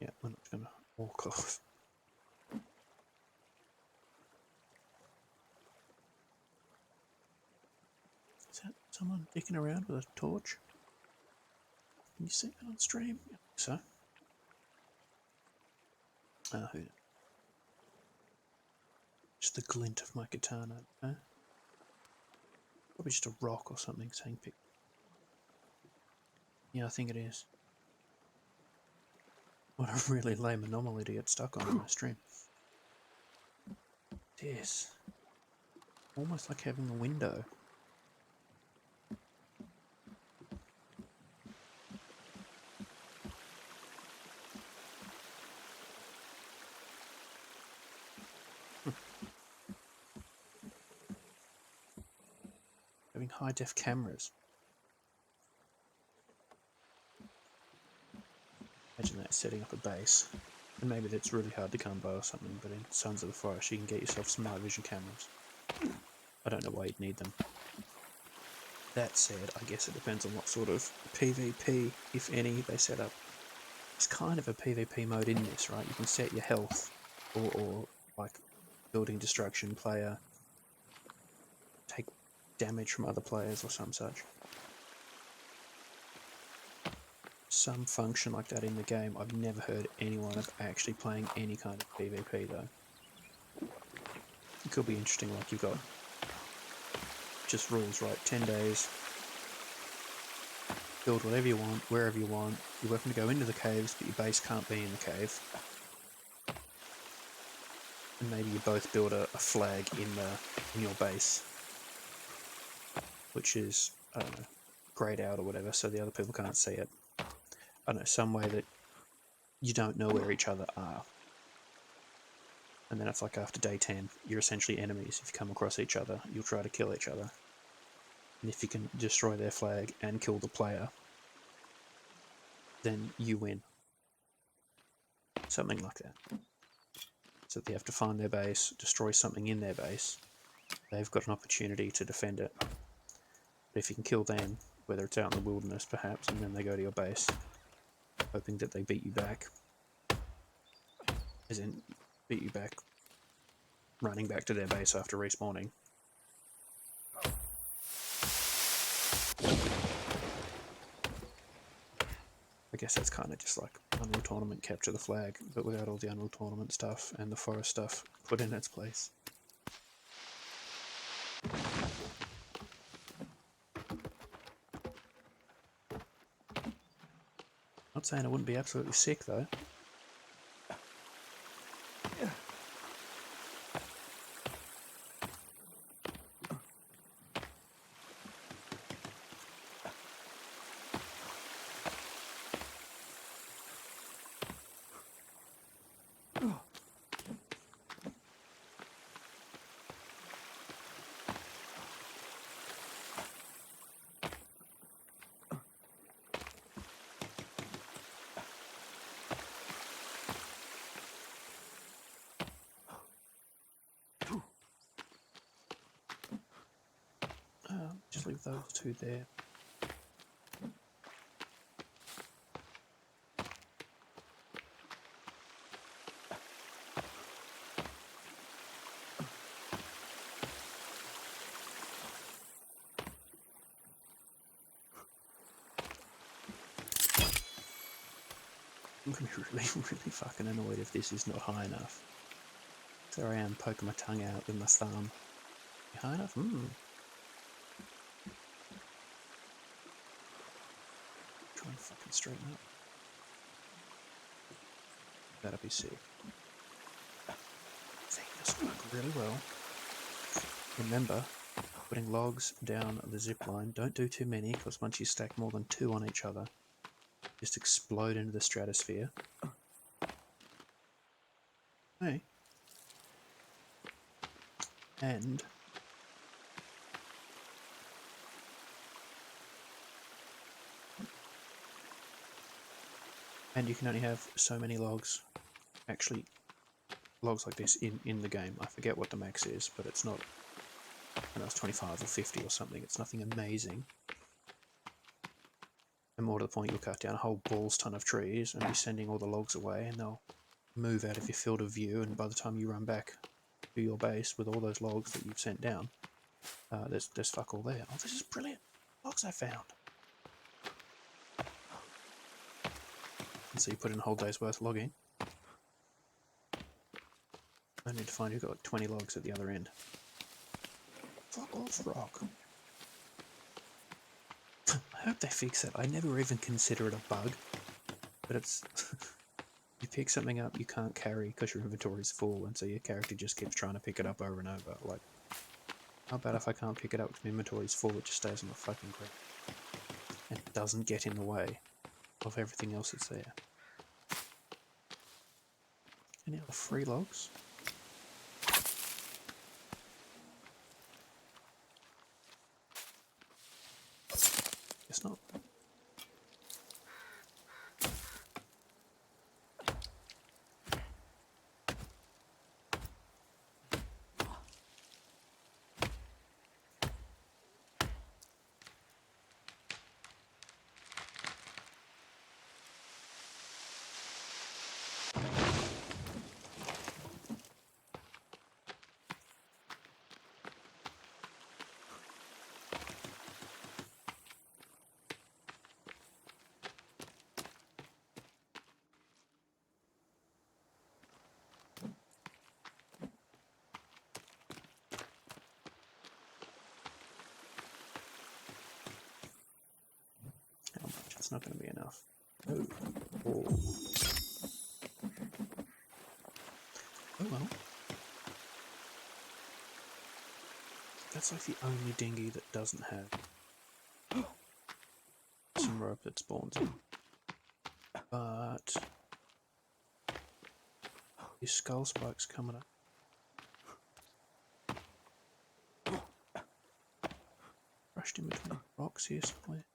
Yeah, we're not going to walk off. Is that someone dicking around with a torch? Can you see that on stream? I think so. Who knows? Just the glint of my katana. Probably just a rock or something saying pick. Yeah, I think it is. What a really lame anomaly to get stuck on in my stream. This. Almost like having a window. Having high-def cameras. Imagine that setting up a base. And maybe that's really hard to come by or something, but in Sons of the Forest you can get yourself some night vision cameras. I don't know why you'd need them. That said, I guess it depends on what sort of PvP, if any, they set up. It's kind of a PvP mode in this, right? You can set your health, or like building destruction player, take damage from other players or some such. Some function like that in the game. I've never heard anyone of actually playing any kind of PvP though. It could be interesting, like you've got just rules, right? 10 days, build whatever you want, wherever you want. You're welcome to go into the caves, but your base can't be in the cave. And maybe you both build a flag in your base, which is, I don't know, grayed out or whatever, so the other people can't see it. I don't know, some way that you don't know where each other are. And then it's like after day 10, you're essentially enemies. If you come across each other, you'll try to kill each other. And if you can destroy their flag and kill the player, then you win. Something like that. So they have to find their base, destroy something in their base. They've got an opportunity to defend it. But if you can kill them, whether it's out in the wilderness perhaps, and then they go to your base, hoping that they beat you back. As in, beat you back, running back to their base after respawning. I guess that's kind of just like Unreal Tournament capture the flag, but without all the Unreal Tournament stuff and the forest stuff put in its place. Not saying it wouldn't be absolutely sick though. Just leave those two there. I'm gonna be really, really fucking annoyed if this is not high enough. There I am, poking my tongue out with my thumb. High enough? Try and fucking straighten up. That'll be sick. I think this will work really well. Remember, putting logs down the zip line. Don't do too many, because once you stack more than 2 on each other, just explode into the stratosphere. Hey. And you can only have so many logs, actually, logs like this in the game. I forget what the max is, but it's not, I know it's 25 or 50 or something. It's nothing amazing. And more to the point, you'll cut down a whole balls ton of trees and be sending all the logs away, and they'll move out of your field of view, and by the time you run back to your base with all those logs that you've sent down, there's fuck all there. Oh, this is brilliant. Logs I found. And so you put in a whole day's worth of logging. I need to find you've got like 20 logs at the other end. Fuck off, rock. I hope they fix it. I never even consider it a bug, but it's you pick something up you can't carry because your inventory's full, and so your character just keeps trying to pick it up over and over. Like, how about if I can't pick it up because my inventory's full, it just stays on the fucking ground and it doesn't get in the way of everything else that's there. Any other free logs? Guess not. How much? It's not going to be enough. Oh. Oh. Oh well. That's like the only dinghy that doesn't have some rope that spawns in. But your skull spike's coming up. Rushed in between rocks here somewhere.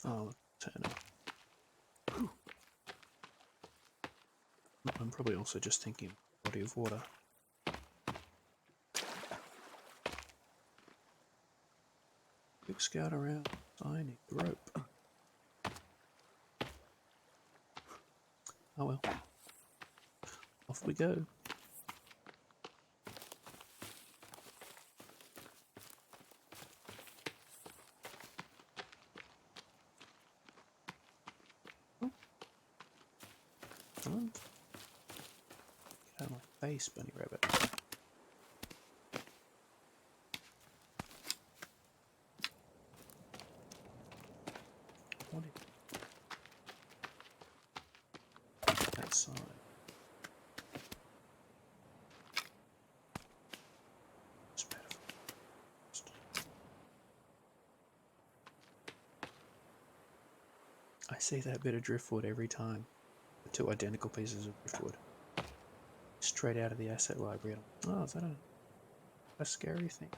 Oh, turn up. I'm probably also just thinking body of water. Quick scout around. I need the rope. Oh well. Off we go. Oh. Come on. Get out of my face, bunny rabbit. What is that side? It's better. I see that bit of driftwood every time. The 2 identical pieces of driftwood. Straight out of the asset library. Oh, is that a scary thing?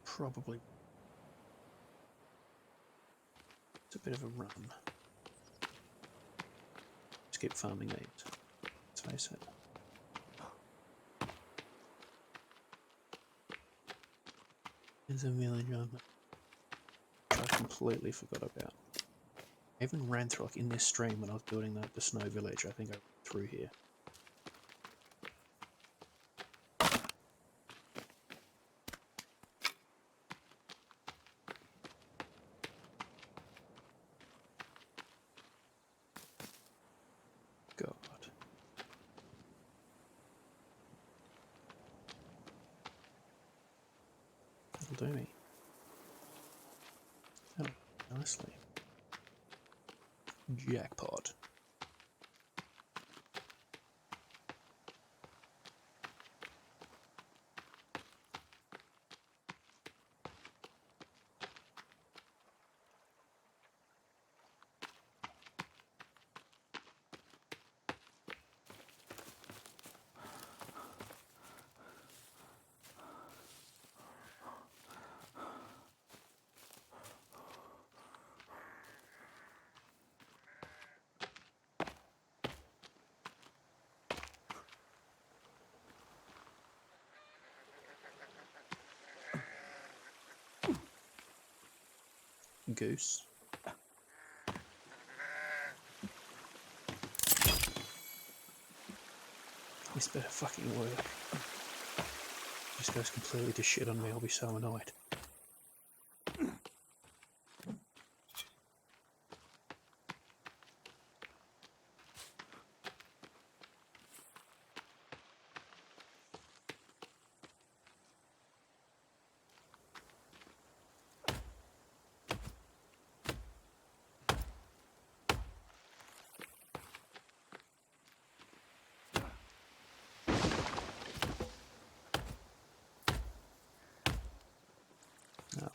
Probably. It's a bit of a run. Just keep farming these. Let's face it. There's a village on it I completely forgot about. I even ran through, like in this stream when I was building the snow village, I think I ran through here. God. That'll do me. Oh, nicely. Jackpot. Goose. This better fucking work. This goes completely to shit on me, I'll be so annoyed. No.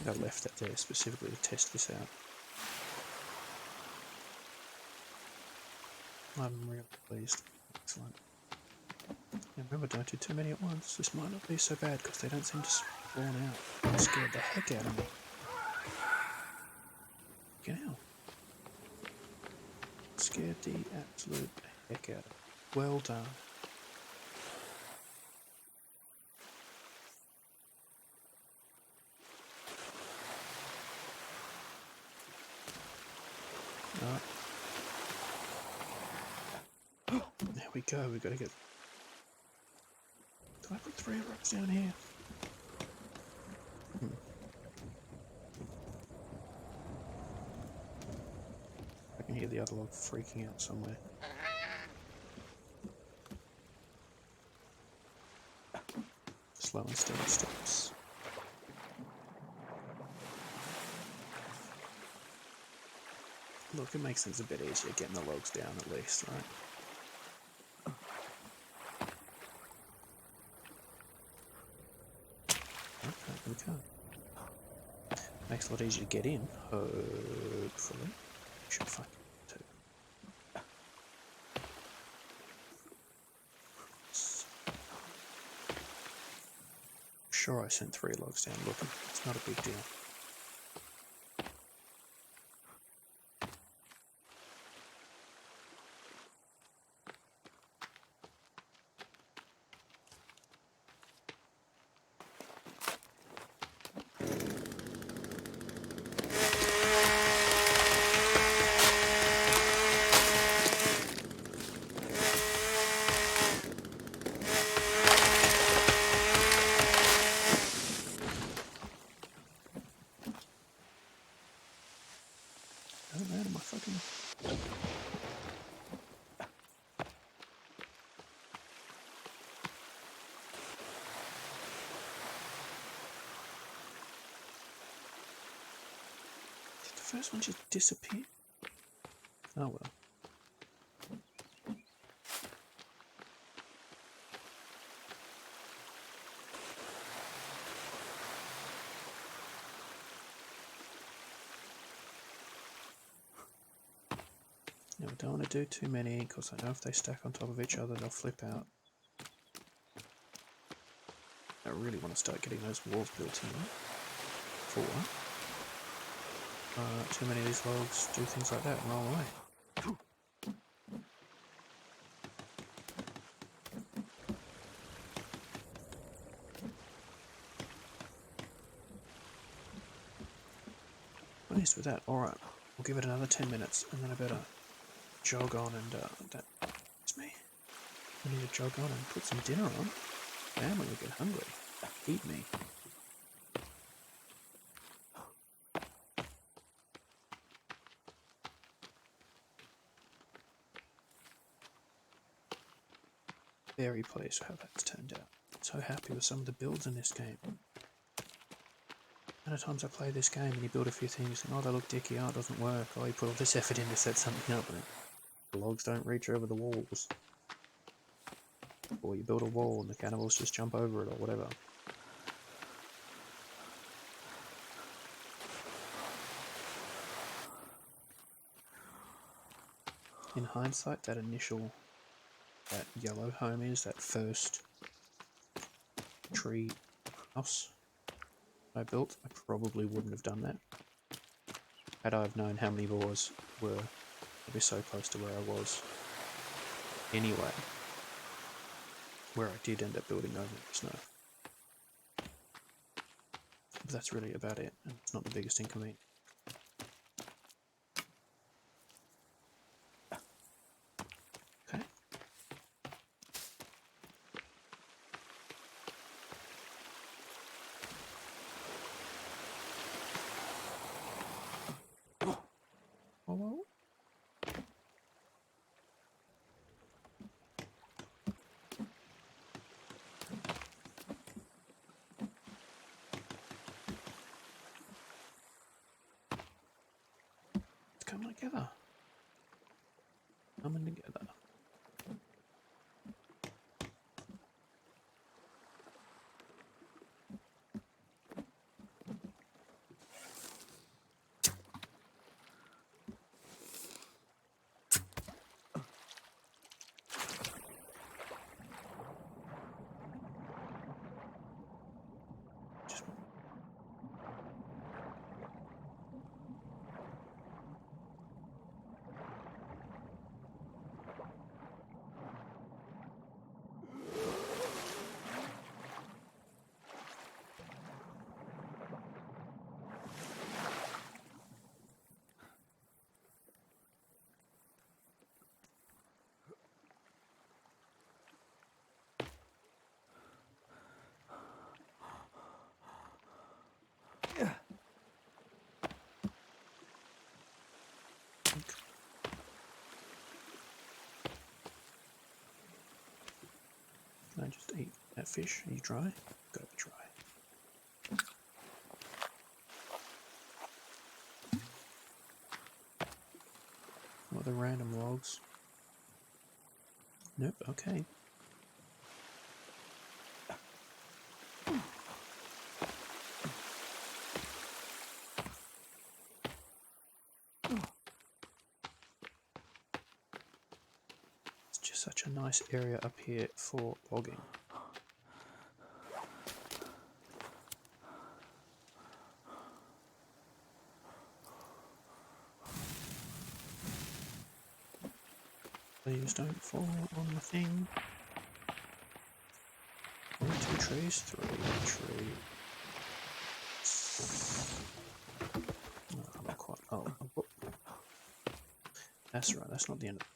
I left that there specifically to test this out. I'm really pleased. Excellent. And remember, don't do too many at once. This might not be so bad because they don't seem to spawn out. It scared the heck out of me. Get out. Scared the absolute heck out of me. Well done. Alright. There we go, we've got to get... Did I put 3 rocks down here? I can hear the other log freaking out somewhere. Slow and steady steps. Look, it makes things a bit easier getting the logs down at least, right? Okay, we can. Makes it a lot easier to get in, hopefully. Should fucking too. Sure, I sent 3 logs down. Look, it's not a big deal. Oh man, am I fucking... Did the first one just disappear? Oh well. Now we don't want to do too many because I know if they stack on top of each other they'll flip out. I really want to start getting those walls built in. 4. Too many of these logs do things like that and roll away. pleased with that. Alright, we'll give it another 10 minutes and then I better jog on and that's me. I need to jog on and put some dinner on. Family will get hungry. Feed me. Very pleased with how that's turned out. So happy with some of the builds in this game. How many times I play this game and you build a few things and oh, they look dicky, oh, it doesn't work, oh, you put all this effort in to set something up and the logs don't reach over the walls. Or you build a wall and the cannibals just jump over it or whatever. In hindsight, that yellow home is, that first tree house I built, I probably wouldn't have done that. Had I have known how many boars were, I'd be so close to where I was. Anyway, where I did end up building over the snow. But that's really about it, and it's not the biggest inconvenience. Okay. Whoa. It's coming together. Coming together. Can I just eat that fish? Are you dry? Gotta be dry. What are the random logs? Nope, okay. It's just such a nice area up here for logging. Please don't fall on the thing. 2 trees, 3 trees. Oh, not quite. Oh, whoop. That's right, that's not the end of it.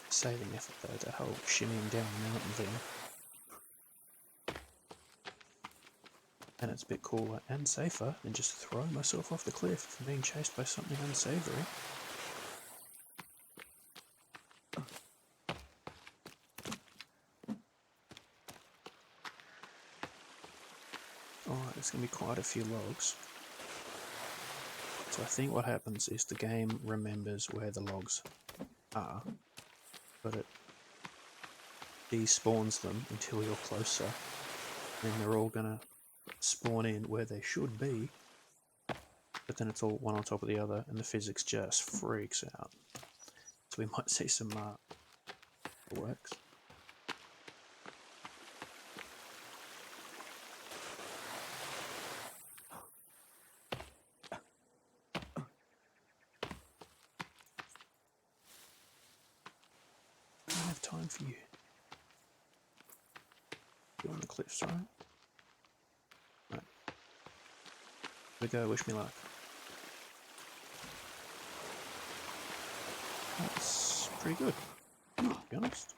Saving effort though, that whole shimmying down the mountain thing. And it's a bit cooler and safer than just throwing myself off the cliff from being chased by something unsavory. Alright, there's going to be quite a few logs. So I think what happens is the game remembers where the logs are, but it despawns them until you're closer. And they're all going to spawn in where they should be, but then it's all one on top of the other and the physics just freaks out. So we might see some works. time for you. You're on the cliffs, right? Right. Here we go, wish me luck. That's pretty good, to be honest.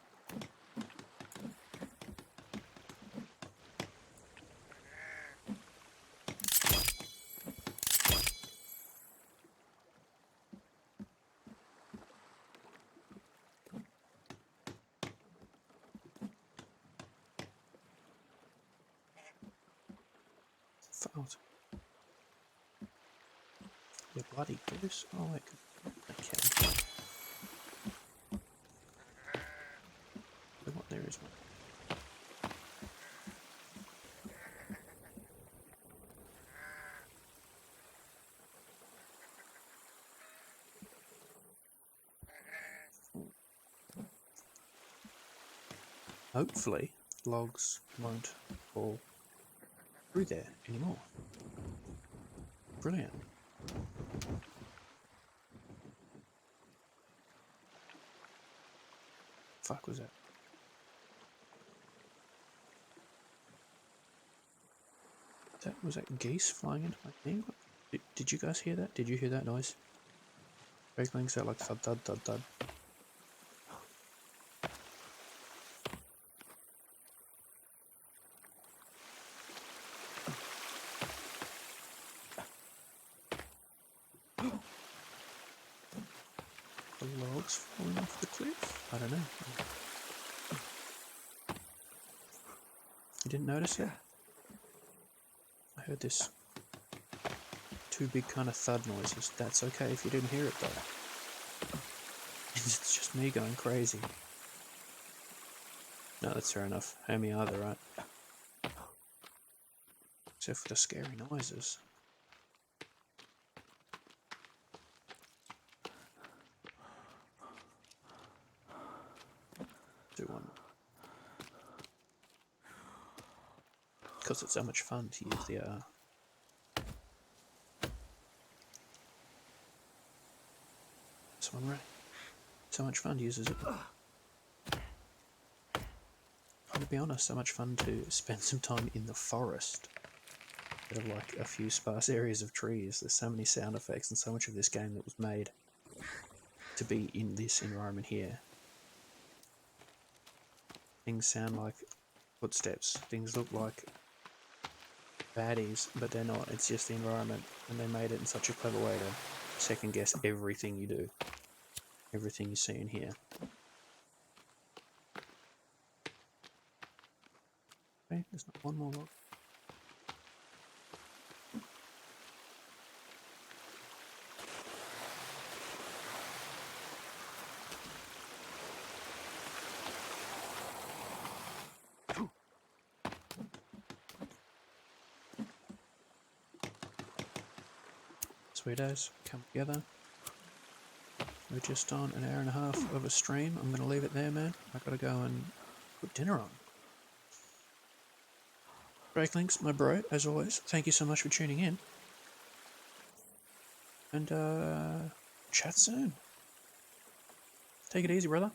Failed. You bloody goose. Oh, wait. Okay. What, there is one. Hopefully, logs won't fall through there anymore. Brilliant. Fuck was that? Was that geese flying into my thing? Did you guys hear that? Did you hear that noise? Breaklings out like thud thud thud thud. The logs falling off the cliff? I don't know. You didn't notice it? I heard this two big kind of thud noises. That's okay if you didn't hear it though. It's just me going crazy. No, that's fair enough. How me either, right? Except for the scary noises. Do one. Because it's so much fun to use the this one, right? So much fun to use it. To be honest, so much fun to spend some time in the forest. Instead of like a few sparse areas of trees. There's so many sound effects and so much of this game that was made to be in this environment here. Things sound like footsteps. Things look like baddies, but they're not. It's just the environment, and they made it in such a clever way to second guess everything you do. Everything you see in here. Okay, there's not one more log. Sweet as, come together. We're just on an hour and a half of a stream. I'm going to leave it there, man. I've got to go and put dinner on. Breaklinks, my bro, as always, thank you so much for tuning in. And, chat soon. Take it easy, brother.